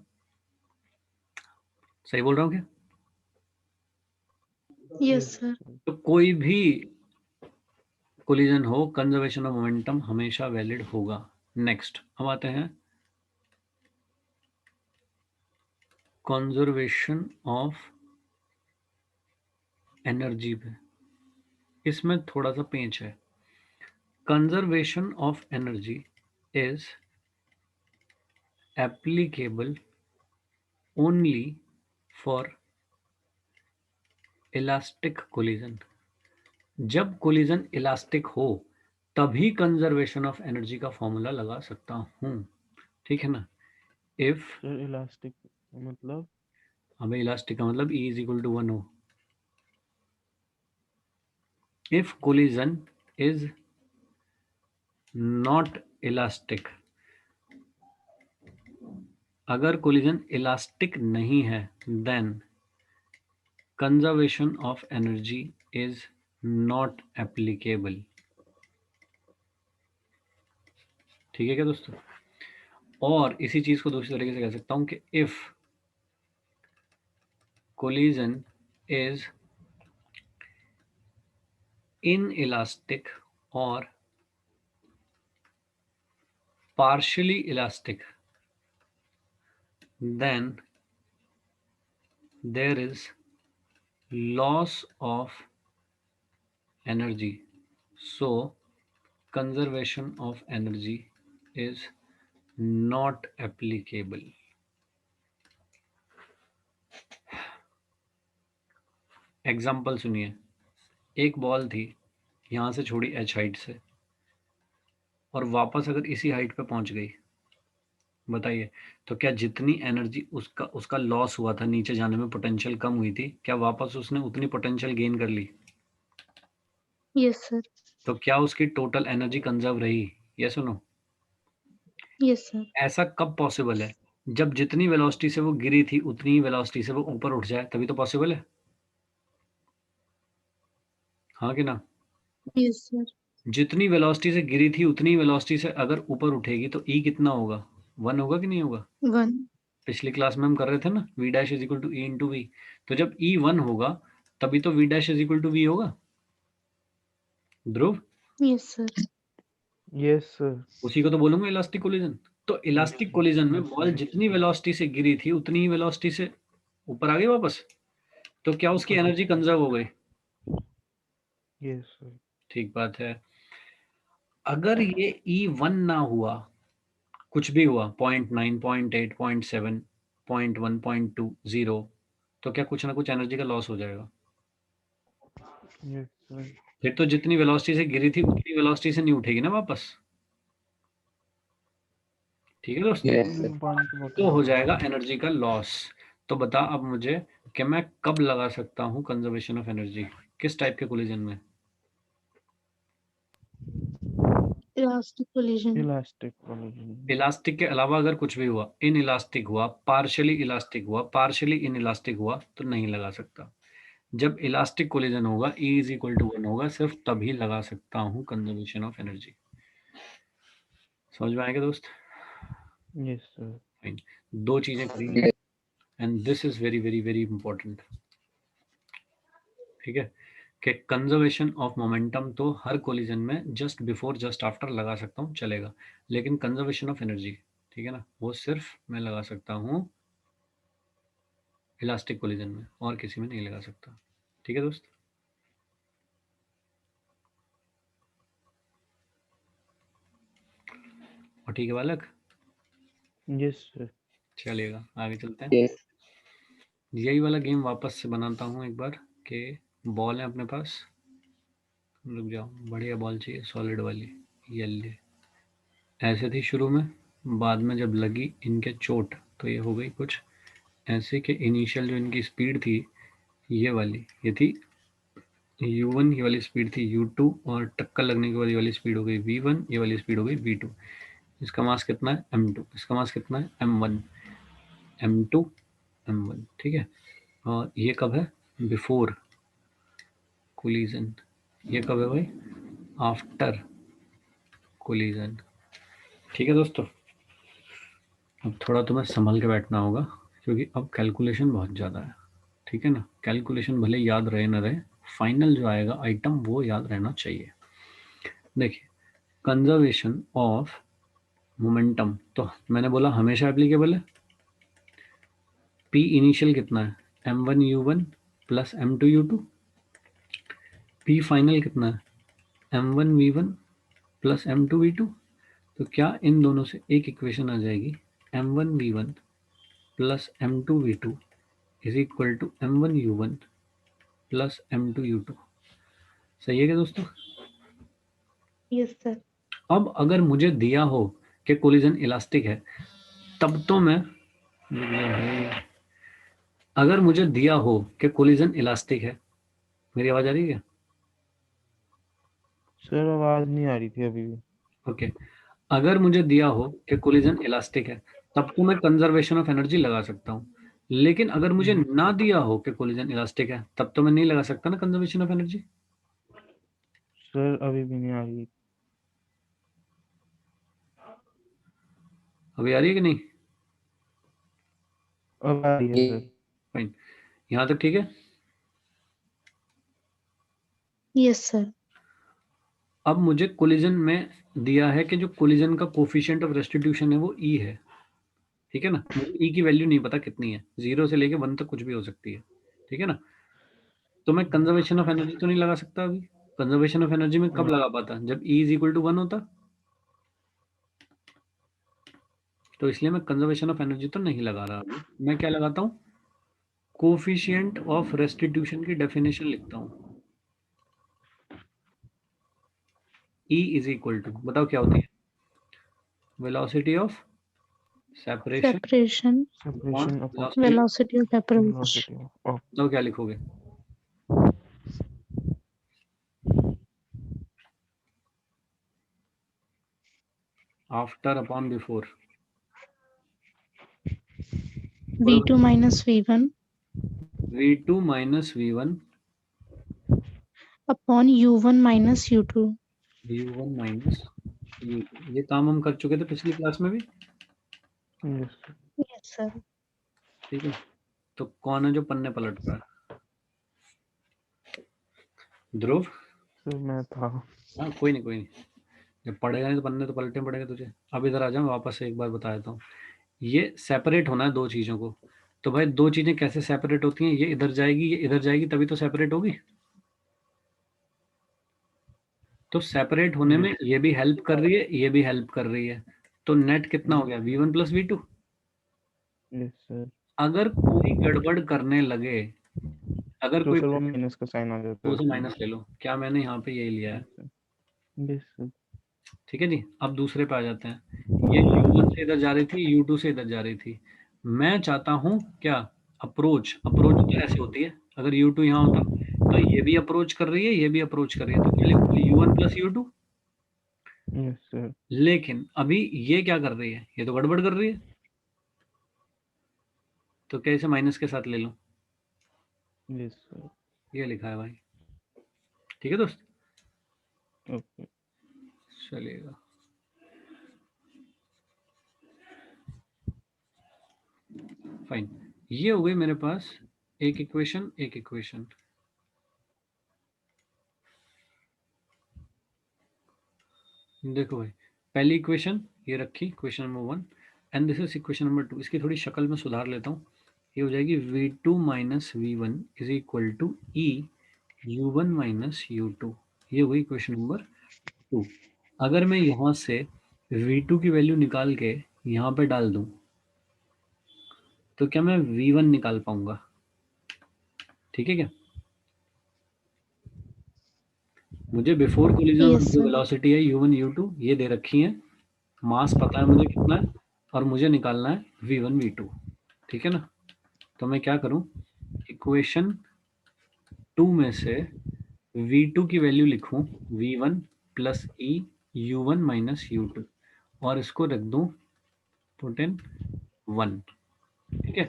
सही बोल रहा हूँ क्या? Yes, sir. तो कोई भी कोलिजन हो, कंजर्वेशन ऑफ मोमेंटम हमेशा वैलिड होगा। नेक्स्ट हम आते हैं कंजर्वेशन ऑफ एनर्जी पे। इसमें थोड़ा सा पेंच है। Conservation of energy is applicable only for elastic collision. जब कोलिजन इलास्टिक हो तभी कंजर्वेशन ऑफ एनर्जी का फॉर्मूला लगा सकता हूं। ठीक है ना? इफ सर इलास्टिक मतलब हमें इलास्टिक का मतलब E इज इक्वल टू 1 हो। If collision is not elastic, अगर कोलिजन इलास्टिक नहीं है, then conservation of energy is not applicable. ठीक है क्या दोस्तों? और इसी चीज को दूसरी तरीके से कह सकता हूं कि if collision is inelastic or partially elastic, then there is loss of energy, so conservation of energy is not applicable। Example सुनिए। एक बॉल थी, यहां से छोड़ी h हाइट से और वापस अगर इसी हाइट पे पहुंच गई, बताइए तो क्या जितनी एनर्जी उसका लॉस हुआ था, नीचे जाने में पोटेंशियल कम हुई थी, क्या वापस उसने उतनी पोटेंशियल गेन कर ली? Yes, sir. तो क्या उसकी टोटल एनर्जी कंजर्व रही? ये सुनो, Yes, sir. ऐसा कब पॉसिबल है? जब जितनी वेलोसिटी से वो गिरी थी उतनी ही वेलोसिटी से वो ऊपर उठ जाए, तभी तो पॉसिबल है। हाँ कि ना? Yes, sir. जितनी वेलोसिटी से गिरी थी उतनी वेलोसिटी से अगर ऊपर उठेगी तो E कितना होगा? 1 होगा कि नहीं होगा? 1. पिछली क्लास में हम कर रहे थे ना, V dash is equal to E into v. तो जब E 1 होगा तभी तो V dash is equal to V होगा। Dhruv, Yes, sir. Yes sir उसी को तो बोलूंगा इलास्टिक कोलिजन। तो इलास्टिक कोलिजन में बॉल जितनी वेलोसिटी से गिरी थी उतनी ही वेलोसिटी से ऊपर आ गई वापस, तो क्या उसकी एनर्जी कंजर्व हो गई? यस सर ठीक बात है। अगर ये E1 ना हुआ, कुछ भी हुआ, 0.9, 0.8, 0.7, 0.1, 0.2, 0, तो क्या कुछ ना कुछ एनर्जी का लॉस हो जाएगा? यस सर फिर तो जितनी वेलोसिटी से गिरी थी उतनी वेलोसिटी से नहीं उठेगी ना वापस। ठीक है दोस्तों? Yes, sir. तो हो जाएगा एनर्जी का लॉस। तो बता अब मुझे कि मैं कब लगा सकता हूँ कंजर्वेशन ऑफ एनर्जी, किस टाइप के कोलिजन में? Elastic collision. Elastic collision. Elastic के अलावा अगर कुछ भी हुआ, इन इलास्टिक हुआ, पार्शियली इलास्टिक हुआ, पार्शियली इन इलास्टिक हुआ, तो नहीं लगा सकता। जब इलास्टिक कोलिजन होगा, E इज इक्वल टू 1 होगा, सिर्फ तभी लगा सकता हूं कंजर्वेशन ऑफ एनर्जी। समझ में आएगा दोस्त? Yes sir. दो चीजें करी and this is very very very important. ठीक है कि कंजर्वेशन ऑफ मोमेंटम तो हर कोलिजन में जस्ट बिफोर जस्ट आफ्टर लगा सकता हूँ, चलेगा, लेकिन कंजर्वेशन ऑफ एनर्जी, ठीक है ना, वो सिर्फ मैं लगा सकता हूँ इलास्टिक कोलिजन में, और किसी में नहीं लगा सकता। ठीक है दोस्त? और ठीक है बालक? Yes sir. चलिएगा आगे चलते हैं। Yes. यही वाला गेम वापस से बनाता हूँ एक बार कि बॉल है अपने पास, रुक जाओ, बढ़िया बॉल चाहिए, सॉलिड वाली, ये ऐसे थी शुरू में, बाद में जब लगी इनके चोट तो ये हो गई कुछ ऐसे कि इनिशियल जो इनकी स्पीड थी ये वाली, ये थी u1, ये वाली स्पीड थी u2, और टक्कर लगने के बाद ये वाली स्पीड हो गई v1, ये वाली स्पीड हो गई v2। इसका मास कितना है m2, इसका मास कितना है m1, m2 m1। ठीक है, और ये कब है? Before collision. ये कब है भाई? After collision. ठीक है दोस्तों, अब थोड़ा तुम्हें संभल के बैठना होगा क्योंकि अब कैलकुलेशन बहुत ज़्यादा है। ठीक है ना, कैलकुलेशन भले याद रहे ना रहे, फाइनल जो आएगा आइटम वो याद रहना चाहिए। देखिए, कंजर्वेशन ऑफ मोमेंटम तो मैंने बोला हमेशा एप्लीकेबल है। पी इनिशियल कितना है? m1 u1 plus m2 u2। P final कितना है? m1 v1 plus m2 v2। तो क्या इन दोनों से एक इक्वेशन आ जाएगी, m1 v1 plus m2 v2 is equal to m1 u1 plus m2 u2। सही है क्या दोस्तों? Yes sir. अब अगर मुझे दिया हो कि कोलिजन इलास्टिक है, तब तो मैं, अगर मुझे दिया हो कि कोलिजन इलास्टिक है, मेरी आवाज आ रही है? सर आवाज नहीं आ रही थी अभी भी। ओके, अगर मुझे दिया हो कि कोलिजन इलास्टिक है, तब तो मैं कंजर्वेशन ऑफ एनर्जी लगा सकता हूँ। लेकिन अगर मुझे ना दिया हो कि कोलिजन इलास्टिक है, तब तो मैं नहीं लगा सकता ना कंजर्वेशन ऑफ एनर्जी। सर अभी भी नहीं आ रही। अभी आ रही है कि नहीं? अब आ रही है सर। फाइन, यहाँ तक ठीक है? Yes sir. अब मुझे कोलिजन में दिया है कि जो कोलिजन का कोफिशिएंट ऑफ रेस्टिट्यूशन है वो ई है। ठीक है ना, मुझे ई की वैल्यू नहीं पता कितनी है, 0 से लेके 1 तक कुछ भी हो सकती है। ठीक है ना, तो मैं कंजर्वेशन ऑफ एनर्जी तो नहीं लगा सकता अभी। कंजर्वेशन ऑफ एनर्जी में कब लगा पाता? जब ई इज इक्वल टू 1 होता। तो इसलिए मैं कंजर्वेशन ऑफ एनर्जी तो नहीं लगा रहा अभी। मैं क्या लगाता हूँ? कोफिशिएंट ऑफ रेस्टिट्यूशन की डेफिनेशन लिखता हूँ। ई इज इक्वल टू, बताओ क्या होती है? Velocity of separation separation separation upon velocity of approach. Velocity of. तो क्या लिखोगे? After upon before. v2 minus v1 v2 minus v1 upon u1 minus u2। u1 minus u2। ये काम हम कर चुके थे पिछली क्लास में भी। Yes sir. ठीक है, तो कौन है जो पन्ने पलट रहा है? ध्रुव? सर मैं था। हाँ कोई नहीं, कोई नहीं, जब पढ़ेगा नहीं तो पन्ने तो पलटने पड़ेगा तुझे। अब इधर आ जाओ, मैं वापस से एक बार बता देता हूँ। ये सेपरेट होना है दो चीजों को। तो भाई दो चीजें कैसे सेपरेट होती हैं? ये इधर जाएगी, ये इधर जाएगी, तभी तो सेपरेट होगी। तो सेपरेट होने में ये भी हेल्प कर रही है, ये भी हेल्प कर रही है। तो नेट कितना हो गया? v1 plus v2। Yes sir. अगर कोई गड़बड़ करने लगे, अगर तो कोई सर वो माइनस का साइन आ जाता तो है उसे माइनस ले लो। क्या मैंने यहाँ पे यही लिया है? Yes sir. ठीक है जी, अब दूसरे पे आ जाते हैं। ये u1 से इधर जा रही थी, u2 से इधर जा रही थी। मैं चाहता हूँ क्या? अप्रोच। अप्रोच तो ऐसे होती है, अगर u2 यहाँ होता तो ये भी अप्रोच कर रही है, ये भी अप्रोच कर रही है, तो क्या लिखोगे? u1 plus u2। Yes sir. लेकिन अभी ये क्या कर रही है, ये तो गड़बड़ कर रही है, तो क्या इसे माइनस के साथ ले लूं? Yes sir. ये लिखा है भाई, ठीक है दोस्त, ओके। चलिएगा। फाइन, ये हो गई मेरे पास एक इक्वेशन, एक इक्वेशन। देखो भाई, पहली इक्वेशन ये रखी, equation number 1, and this is equation number 2। इसकी थोड़ी शक्ल में सुधार लेता हूँ। ये हो जाएगी v2 minus v1 is equal to e u1 minus u2। ये हुई इक्वेशन नंबर 2। अगर मैं यहाँ से v2 की वैल्यू निकाल के यहाँ पे डाल दूँ तो क्या मैं v1 निकाल पाऊंगा? ठीक है क्या? मुझे बिफोर कोलिजन यस जो सर। वेलोसिटी है u1 u2 ये दे रखी है, मास पता है मुझे कितना है, और मुझे निकालना है v1 v2। ठीक है ना? तो मैं क्या करूं, इक्वेशन 2 में से v2 की वैल्यू लिखूं v1 plus e u1 minus u2, और इसको रख दूं पुट इन 1। ठीक है,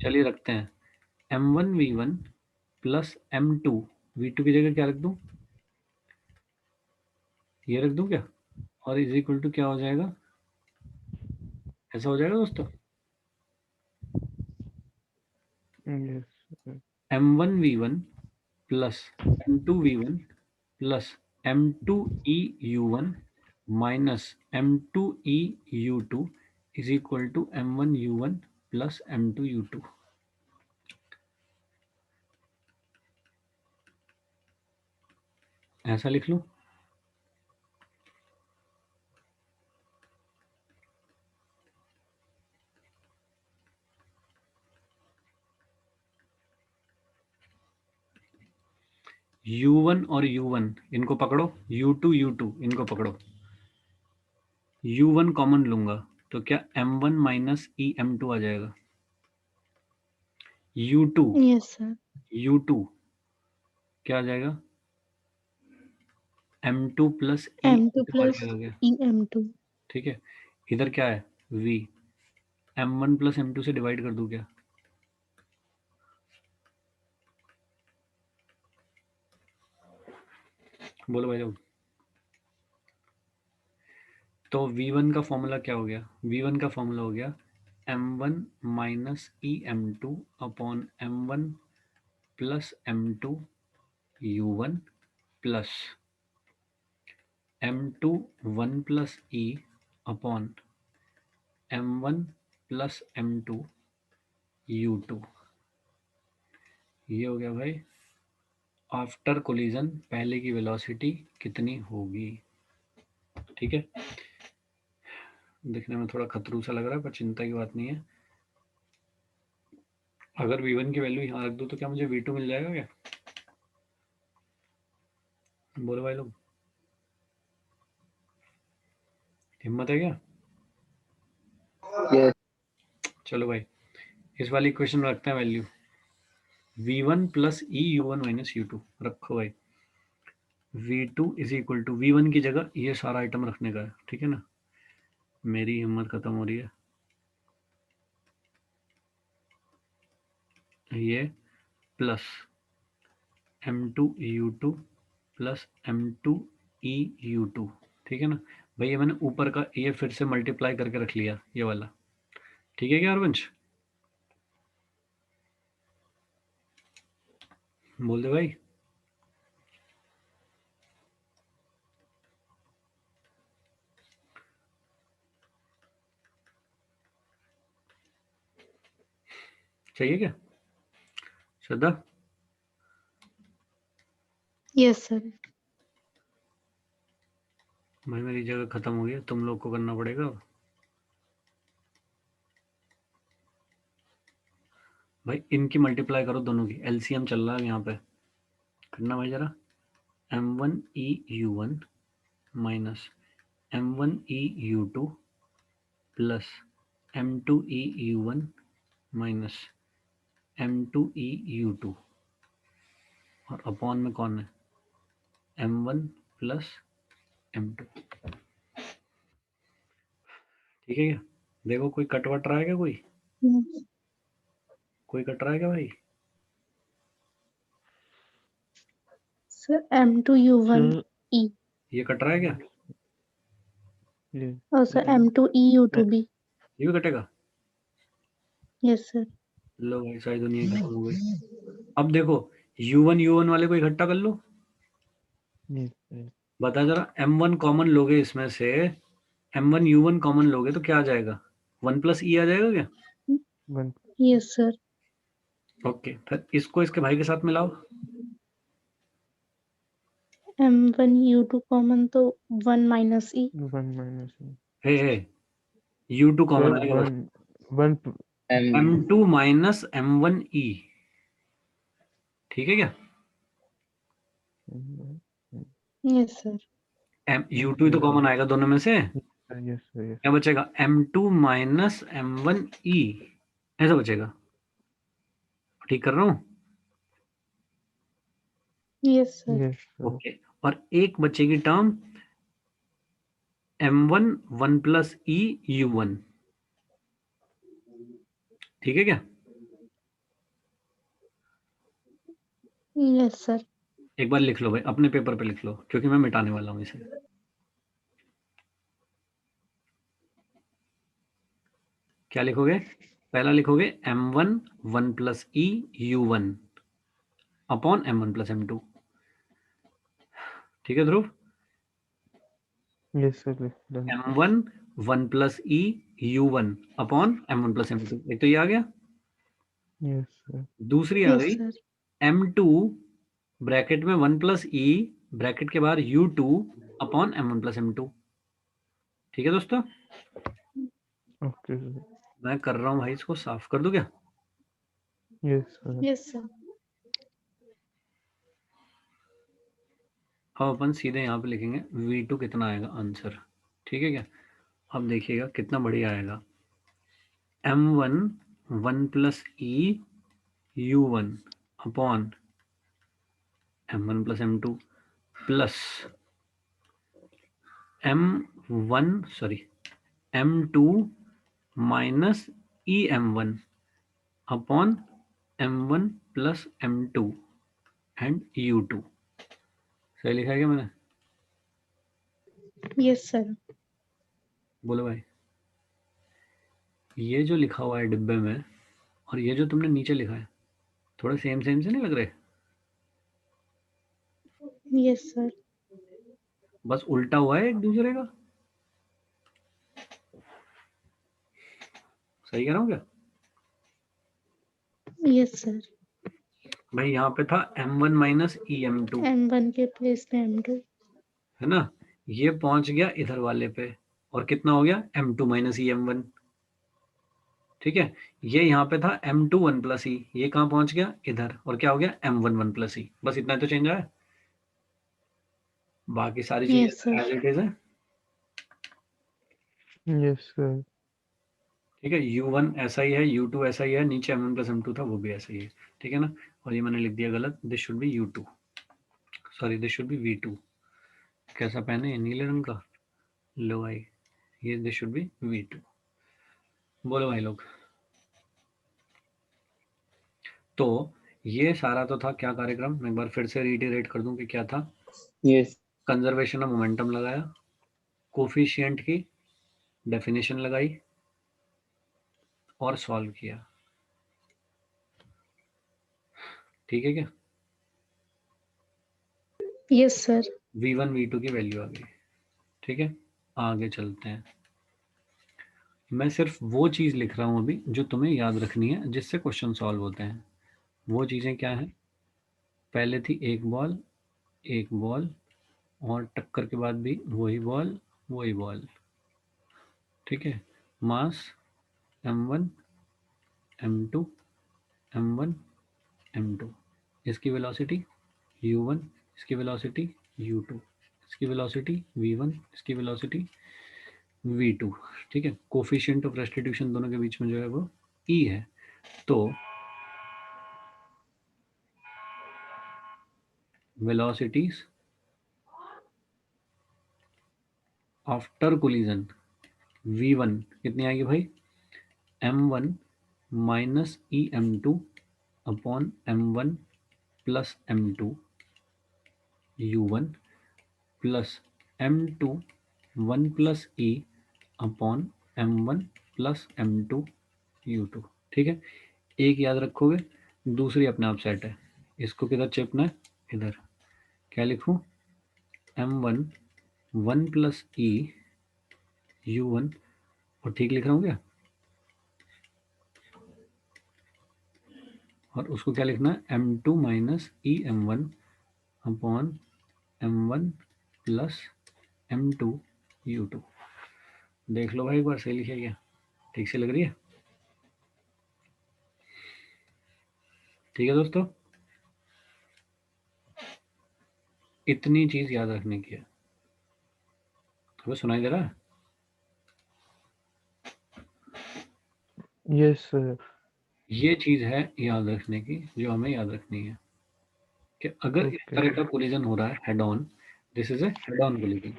चलिए रखते हैं m1 v1 plus m2 v2 की जगह क्या रख दूं, ये रख दूं क्या, और इज इक्वल टू क्या हो जाएगा, ऐसा हो जाएगा दोस्तों, yes sir. m1 v1 plus m2 v1 plus m2 e u1 minus m2 e u2 is equal to m1 u1 plus m2 u2। ऐसा लिख लूं, u1 और u1 इनको पकड़ो, u2 u2 इनको पकड़ो, u1 कॉमन लूंगा तो क्या m1 माइनस e m2 आ जाएगा, u2 यस सर। u2 क्या आ जाएगा, m2 plus e m2 m2 आ प्लस जाएगा। em2। ठीक है, इधर क्या है v, m1 प्लस m2 से डिवाइड कर दूं क्या, बोलो भाई लोग। तो v1 का फॉर्मूला क्या हो गया, v1 का फॉर्मूला हो गया m1 माइनस ई m2 upon m1 plus m2 u1 plus m2 1 plus e upon m1 plus m2 u2। ये हो गया भाई आफ्टर कोलिजन पहले की वेलोसिटी कितनी होगी। ठीक है, दिखने में थोड़ा खतरू सा लग रहा है पर चिंता की बात नहीं है। अगर v1 की वैल्यू यहाँ रख दूँ तो क्या मुझे v2 मिल जाएगा क्या, बोलो भाई लोग, हिम्मत है क्या? Yes. चलो भाई, इस वाली इक्वेशन में रखते हैं वैल्यू v1 प्लस ई u1 माइनस u2 रखो भाई। v2 is equal to v1 की जगह ये सारा आइटम रखने का है। ठीक है ना, मेरी हिम्मत खत्म हो रही है। ये plus m2 u2 plus m2 e u2। ठीक है ना भाई, ये मैंने ऊपर का ये फिर से मल्टीप्लाई करके रख लिया ये वाला। ठीक है क्या हरवंश, बोल दे भाई। चाहिए क्या श्रद्धा? Yes sir. भाई मेरी जगह खत्म हो गई है, तुम लोग को करना पड़ेगा अब। भाई इनकी मल्टीप्लाई करो दोनों की, एलसीएम चल रहा है यहाँ पे, करना भाई जरा। m1 e u1 minus m1 e u2 plus m2 e u1 minus m2 e u2, और अपॉन में कौन है m1 प्लस m2। ठीक है क्या? देखो कोई कट वट रहा है क्या? कोई कट रहा है क्या भाई? सर M2U1 सर E ये कट रहा है क्या? ये और सर M2E U2B। ये भी कटेगा? Yes sir. लो भाई सारी दुनिया ही खत्म हो गई। अब देखो U1 वाले को इकट्ठा कर लो। ये सर बता जरा, M1 कॉमन लोगे इसमें से, M1 U1 कॉमन लोगे तो क्या आ जाएगा? 1+E आ जाएगा क्या? 1 यस सर। ओके, फिर इसको इसके भाई के साथ मिलाओ। M1U2 कॉमन तो 1 माइनस E। 1 माइनस हे U2 कॉमन सर आएगा बस। 1 M2 माइनस M1E, ठीक है क्या? Yes sir. U2 ही तो कॉमन आएगा दोनों में से। यस सर यस क्या बचेगा? M2 माइनस M1E, ऐसा बचेगा। ठीक कर रहा हूँ? Yes sir. Yes sir okay, और एक बचेगी टर्म M1 1+E U1, ठीक है क्या? Yes sir. एक बार लिख लो भाई, अपने पेपर पे लिख लो, क्योंकि मैं मिटाने वाला हूँ इसे। क्या लिखोगे? पहला लिखोगे M1 1+E U1 upon M1 + M2, ठीक है Dhruv? Yes sir done M1 1+E U1 upon M1 + M2, एक तो ये आ गया। यस सर दूसरी आ यस गई सर। M2 ब्रैकेट में 1+E ब्रैकेट के बाहर U2 अपॉन M1 + M2, ठीक है दोस्तों? ओके सर मैं कर रहा हूँ भाई, इसको साफ कर दूं क्या? Yes sir yes sir. अब अपन सीधे यहाँ पे लिखेंगे V2 कितना आएगा आंसर, ठीक है क्या? अब देखिएगा कितना बढ़िया आएगा। M1 1+E U1 upon M1 + M2 plus M2 minus EM1 upon M1 + M2 and U2। सही लिखा है क्या मैंने? Yes sir. बोलो भाई। ये जो लिखा हुआ है डिब्बे में और ये जो तुमने नीचे लिखा है, थोड़े सेम सेम से नहीं लग रहे? Yes sir. बस उल्टा हुआ है एक दूसरे का। सही कह रहा हूँ क्या? Yes sir. भाई यहाँ पे था M1 माइनस EM2, M1 के प्लेस में M2। है ना? ये पहुंच गया इधर वाले पे और कितना हो गया? M2 माइनस EM1, ठीक है? ये यहाँ पे था M2 1+E, ये कहाँ पहुंच गया? इधर, और क्या हो गया? M1 1+E। बस इतना तो चेंज आया, बाकी सारी यस चीजें सर। एज इट इज है, यस सर ठीक है? U1 ऐसा ही है, U2 ऐसा ही है, नीचे M1 + M2 था वो भी ऐसा ही है, ठीक है ना? और ये मैंने लिख दिया गलत, this should be U2, sorry this should be V2। कैसा पेन है? नीले रंग का। लो भाई, ये दिस शुड बी V2। बोलो भाई लोग। तो ये सारा तो था क्या कार्यक्रम, मैं एक बार फिर से रिटेरेट कर दूं कि क्या था। यस कंजर्वेशन ऑफ मोमेंटम लगाया, कोफिशिएंट की डेफिनेशन लगाई और सॉल्व किया, ठीक है क्या? Yes sir. V1 V2 की वैल्यू आ गई, ठीक है? आगे चलते हैं। मैं सिर्फ वो चीज़ लिख रहा हूँ अभी जो तुम्हें याद रखनी है, जिससे क्वेश्चन सॉल्व होते हैं। वो चीज़ें क्या हैं? पहले थी एक बॉल और टक्कर के बाद भी वही बॉल, ठीक है? मास M1 M2 M1 M2, इसकी वेलोसिटी U1, इसकी वेलोसिटी U2, इसकी वेलोसिटी V1, इसकी वेलोसिटी V2, ठीक है? कोफिशिएंट ऑफ रेस्टिट्यूशन दोनों के बीच में जो है वो E है। तो वेलोसिटीज आफ्टर कोलिजन V1 कितनी आएगी भाई, M1 minus EM2 upon M1 plus M2 U1 plus M2 1 plus E upon M1 plus M2 U2। ठीक है, एक याद रखोगे, दूसरी अपने आप सेट है। इसको किधर चिपना है, इधर। क्या लिखूं, M1 1 प्लस E U1, और ठीक लिख रहा हूँ क्या, और उसको क्या लिखना है, M2 minus EM1 upon M1 plus M2 U2। देख लो भाई एक बार, सही लिखा क्या, ठीक से लग रही है। ठीक है दोस्तों, इतनी चीज याद रखने की है। हमें सुनाई दे रहा है, यस सर। ये चीज है याद रखने की, जो हमें याद रखनी है कि अगर इस ओके। तरह का कोलिजन हो रहा है head on, this is a head on collision.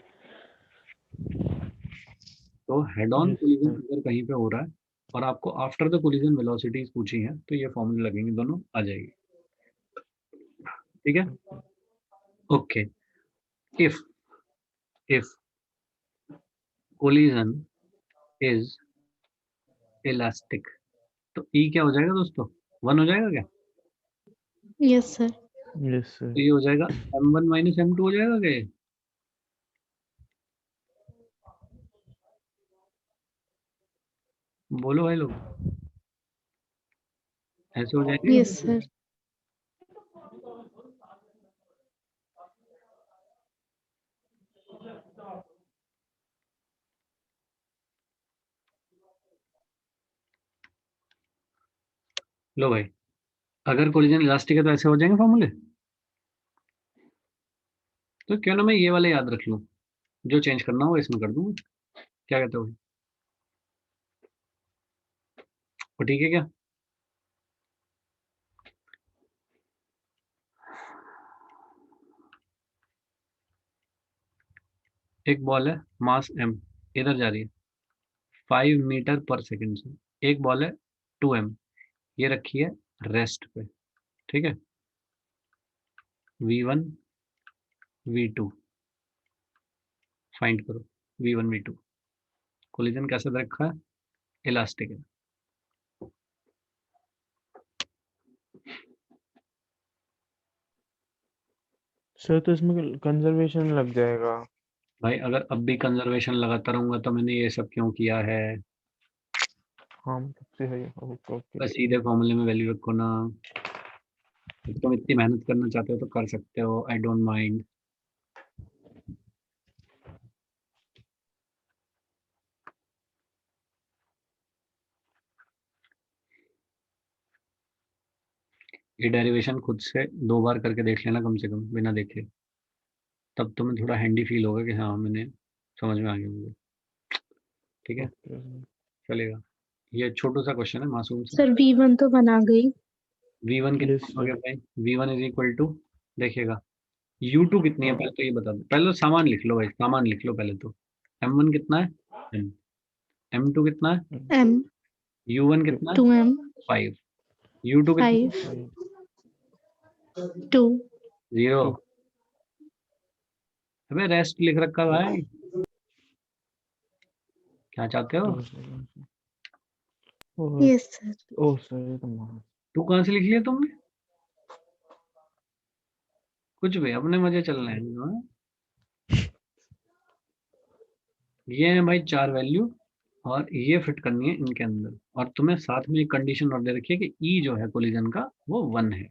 तो head on yes collision sir. अगर कहीं पे हो रहा है और आपको आफ्टर द कोलिजन वेलोसिटीज पूछी है, तो ये फॉर्मूले लगेंगे, दोनों आ जाएगी। ठीक है, okay. If collision is elastic, तो ई क्या हो जाएगा दोस्तों, 1 हो जाएगा क्या, यस सर। यस तो सर। ये हो जाएगा M1 माइनस M2 हो जाएगा क्या ये? बोलो भाई लोग, ऐसे हो जाएंगे। Yes sir. लो भाई, अगर कोलिजन इलास्टिक है तो ऐसे हो जाएंगे फॉर्मूले। तो क्यों ना मैं ये वाले याद रख लूं, जो चेंज करना हो इसमें कर दूंगा। क्या कहते हो, वो ठीक है क्या? एक बॉल है, मास m, इधर जा रही है 5 मीटर पर सेकंड से। एक बॉल है 2m, ये रखी है रेस्ट पे। ठीक है, V1 V2 फाइंड करो। V1 V2 कोलिजन कैसे दे रखा है, इलास्टिक है। सर तो इसमें कंजर्वेशन लग जाएगा। भाई अगर अब भी कंजर्वेशन लगाता रहूंगा तो मैंने ये सब क्यों किया है। हाँ सबसे सही। Okay okay. बस सीधे फॉर्मूले में वैल्यू रखो ना। तुम इतनी मेहनत करना चाहते हो तो कर सकते हो, आई डोंट माइंड। ये डेरिवेशन खुद से 2 बार करके देख लेना कम से कम, बिना देखे, तब तुम्हें थोड़ा हैंडी फील होगा कि हाँ मैंने समझ में आ गया मुझे। ठीक है, ओके। चलेगा। ये छोटू सा क्वेश्चन है, मासूम सा। सर V1 तो बना गई। V1 यस कितना हो गया सर। भाई, V1 इज इक्वल टू, देखिएगा U2 कितनी है, पहले तो ये बता दो। पहले तो सामान लिख लो भाई, सामान लिख लो पहले तो। M1 कितना है, M, M2 कितना है, M U1 कितना है, 2M 5, U2 कितना है, 5 2 0। अबे रेस्ट लिख रखा भाई, क्या चाहते हो। Yes sir. ओ सर ये तो तू कहाँ से लिख लिया तुमने, कुछ भी अपने मजे चल रहे हैं। हाँ? ये है भाई 4 वैल्यू, और ये फिट करनी है इनके अंदर। और तुम्हें साथ में एक कंडीशन और दे रखी है कि ई जो है कोलिजन का वो 1 है।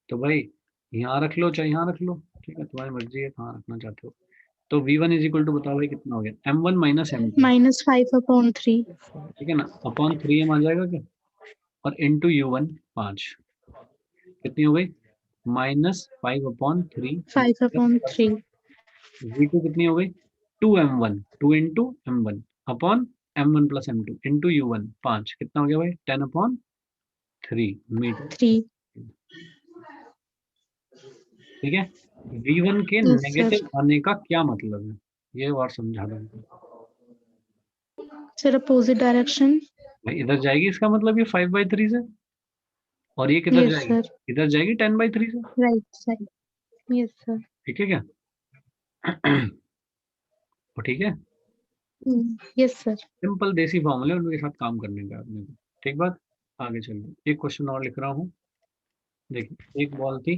तो भाई यहाँ रख लो चाहे यहाँ रख लो, ठीक है, तुम्हारी मर्जी है कहाँ रखना चाहते हो। तो V1 इज इक्वल टू, बताओ भाई कितना हो गया, M1 माइनस M2। -5/3 ठीक है ना, अपॉन 3m आ जाएगा क्या, और इंटू U1 5, कितनी हो गई, -5/3। 5/3 V2 कितनी हो गई, 2m1, 2 into M1 upon M1 plus M2 into U1 5, कितना हो गया भाई, 10/3 मीटर। 3। ठीक है, V1 के यस सर। नेगेटिव आने का क्या मतलब है, ये और समझा दूँ। Sir opposite direction. भाई इधर जाएगी, इसका मतलब ये 5/3 से, और ये किधर यस जाएगी? सर। इधर जाएगी 10/3 से। Right side. Yes sir. ठीक है क्या? तो ठीक है, यस सर। सिंपल देसी फॉर्मूले उनके साथ काम करने का अपने को। ठीक बात। आगे चलिए, एक क्वेश्चन और लिख रहा हूँ। देखिए, एक बॉल थी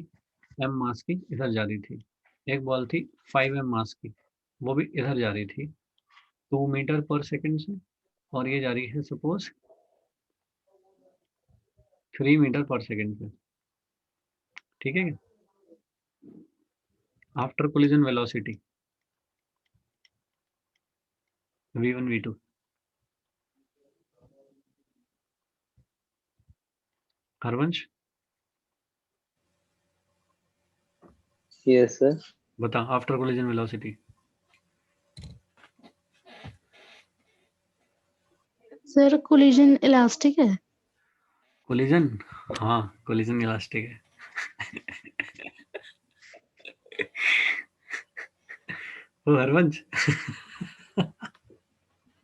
m मास की, इधर जा रही थी। एक बॉल थी 5m मास की, वो भी इधर जा रही थी 2 मीटर पर सेकंड से, और ये जा रही है सपोज 3 मीटर पर सेकंड से। ठीक है क्या? After collision velocity v1 v2। Harvansh yes sir. बता, after collision velocity. Sir collision elastic है। कोलिजन, हाँ कोलिजन इलास्टिक है। ओ हरवंश,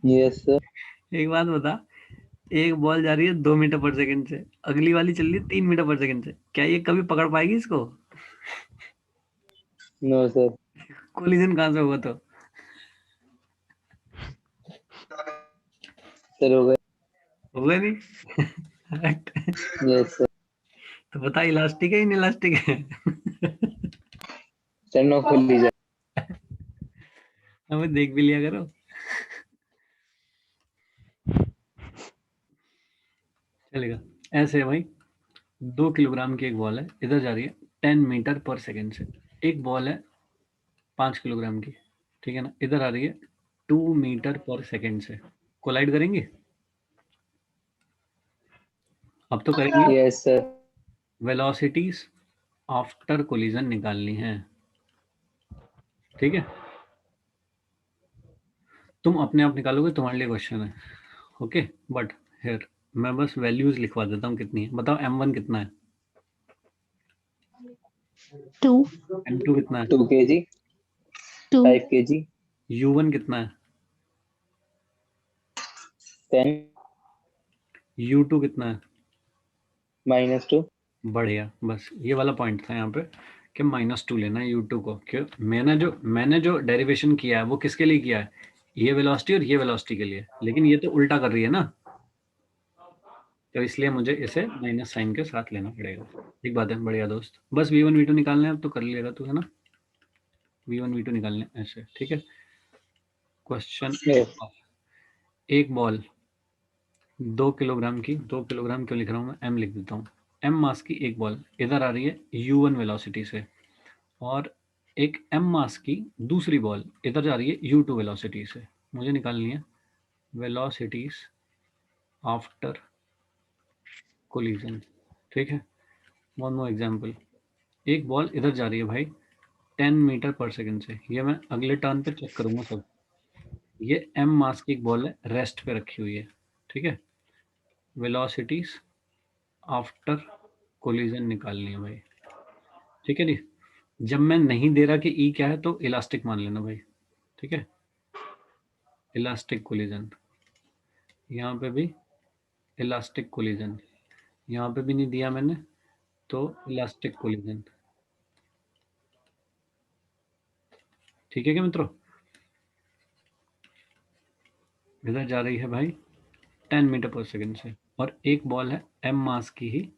यस सर। एक बात बता, एक बॉल जा रही है 2 मीटर पर सेकंड से, अगली वाली चल रही है 3 मीटर पर सेकंड से, क्या ये कभी पकड़ पाएगी इसको? No sir. कोलिजन कहाँ से होगा तो? सर हो गए। होगा नहीं। Yes sir. तो बता, इलास्टिक है इन इलास्टिक है? Sir no collision. हमें देख भी लिया करो। चलेगा, ऐसे है भाई। 2 किलोग्राम की एक बॉल है, इधर जा रही है 10 मीटर पर सेकंड से। एक बॉल है 5 किलोग्राम की, ठीक है ना, इधर आ रही है 2 मीटर पर सेकंड से। कोलाइड करेंगे, अब तो करेंगे। Yes sir. Velocities after collision निकालनी है। ठीक है, तुम अपने आप निकालोगे, तुम्हारे लिए क्वेश्चन है। ओके, बट हियर मैं बस वैल्यूज लिखवा देता हूँ कितनी है। बताओ m1 कितना है, 2। m2 कितना है, 2 kg। 2। 5 kg। u1 कितना है, 10। u2 कितना है। -2। बढ़िया, बस ये वाला पॉइंट था यहाँ पे कि -2 लेना है u2 को। क्यों? मैंने जो डेरिवेशन किया है वो किसके लिए किया है? ये वेलोसिटी और ये वेलोसिटी के लिए, लेकिन ये तो उल्टा कर रही है ना, तो इसलिए मुझे इसे माइनस साइन के साथ लेना पड़ेगा। ठीक बात है, बढ़िया दोस्त। बस v1 v2 निकालने हैं, अब तो कर लेगा तू, है ना। v1 v2 निकालने हैं ऐसे, ठीक है। Question yes. एक बॉल 2 किलोग्राम की, 2 किलोग्राम क्यों लिख रहा हूँ मैं, m लिख देता हूँ। m मास की एक बॉल इधर आ रही है u1 वेलोसिटी से, और एक m मास की दूसरी बॉल इधर जा रही है u2 वेलोसिटी से। मुझे निकालनी है वेलोसिटीज आफ्टर कोलिजन। ठीक है, वन मोर एग्जांपल। एक बॉल इधर जा रही है भाई 10 मीटर पर सेकंड से, ये मैं अगले टर्न पे चेक करूंगा सब। ये m मास की एक बॉल है, रेस्ट पे रखी हुई है। ठीक है, वेलोसिटीज आफ्टर कोलिजन निकालनी है भाई। ठीक है जी, जब मैं नहीं दे रहा कि ई क्या है तो इलास्टिक मान लेना भाई। ठीक है, इलास्टिक कोलिजन, यहाँ पे भी इलास्टिक कोलिजन, यहाँ पे भी नहीं दिया मैंने तो इलास्टिक कोलिजन। ठीक है क्या मित्रों, इधर जा रही है भाई 10 मीटर पर सेकंड से, और एक बॉल है m मास की ही,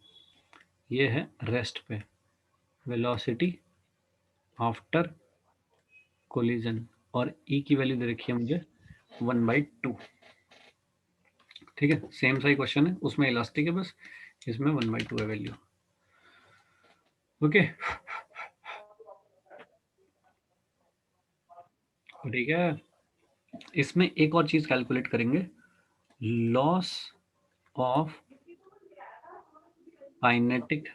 ये है रेस्ट पे। वेलोसिटी आफ्टर कोलिजन, और ई की वैल्यू दे रखी है मुझे 1/2। ठीक है, सेम सा ही क्वेश्चन है, उसमें इलास्टिक है बस, इसमें 1/2 है वैल्यू। ओके, ठीक है। इसमें एक और चीज कैलकुलेट करेंगे, loss of kinetic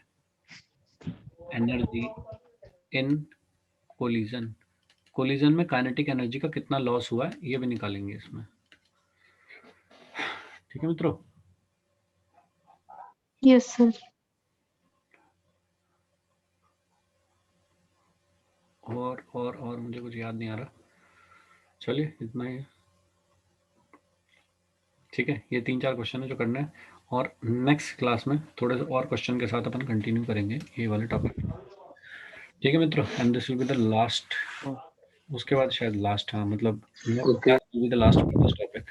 energy in collision. Collision में काइनेटिक एनर्जी का कितना लॉस हुआ है ये भी निकालेंगे इसमें। ठीक है मित्रों, यस सर। और मुझे कुछ याद नहीं आ रहा। चलिए इतना ही है। ठीक है, ये 3-4 क्वेश्चन है जो करना है और नेक्स्ट क्लास में थोड़े से और क्वेश्चन के साथ अपन कंटिन्यू करेंगे ये वाले टॉपिक। ठीक है मित्रों, and this will be the last, उसके बाद शायद लास्ट, हाँ मतलब Okay. The last topic.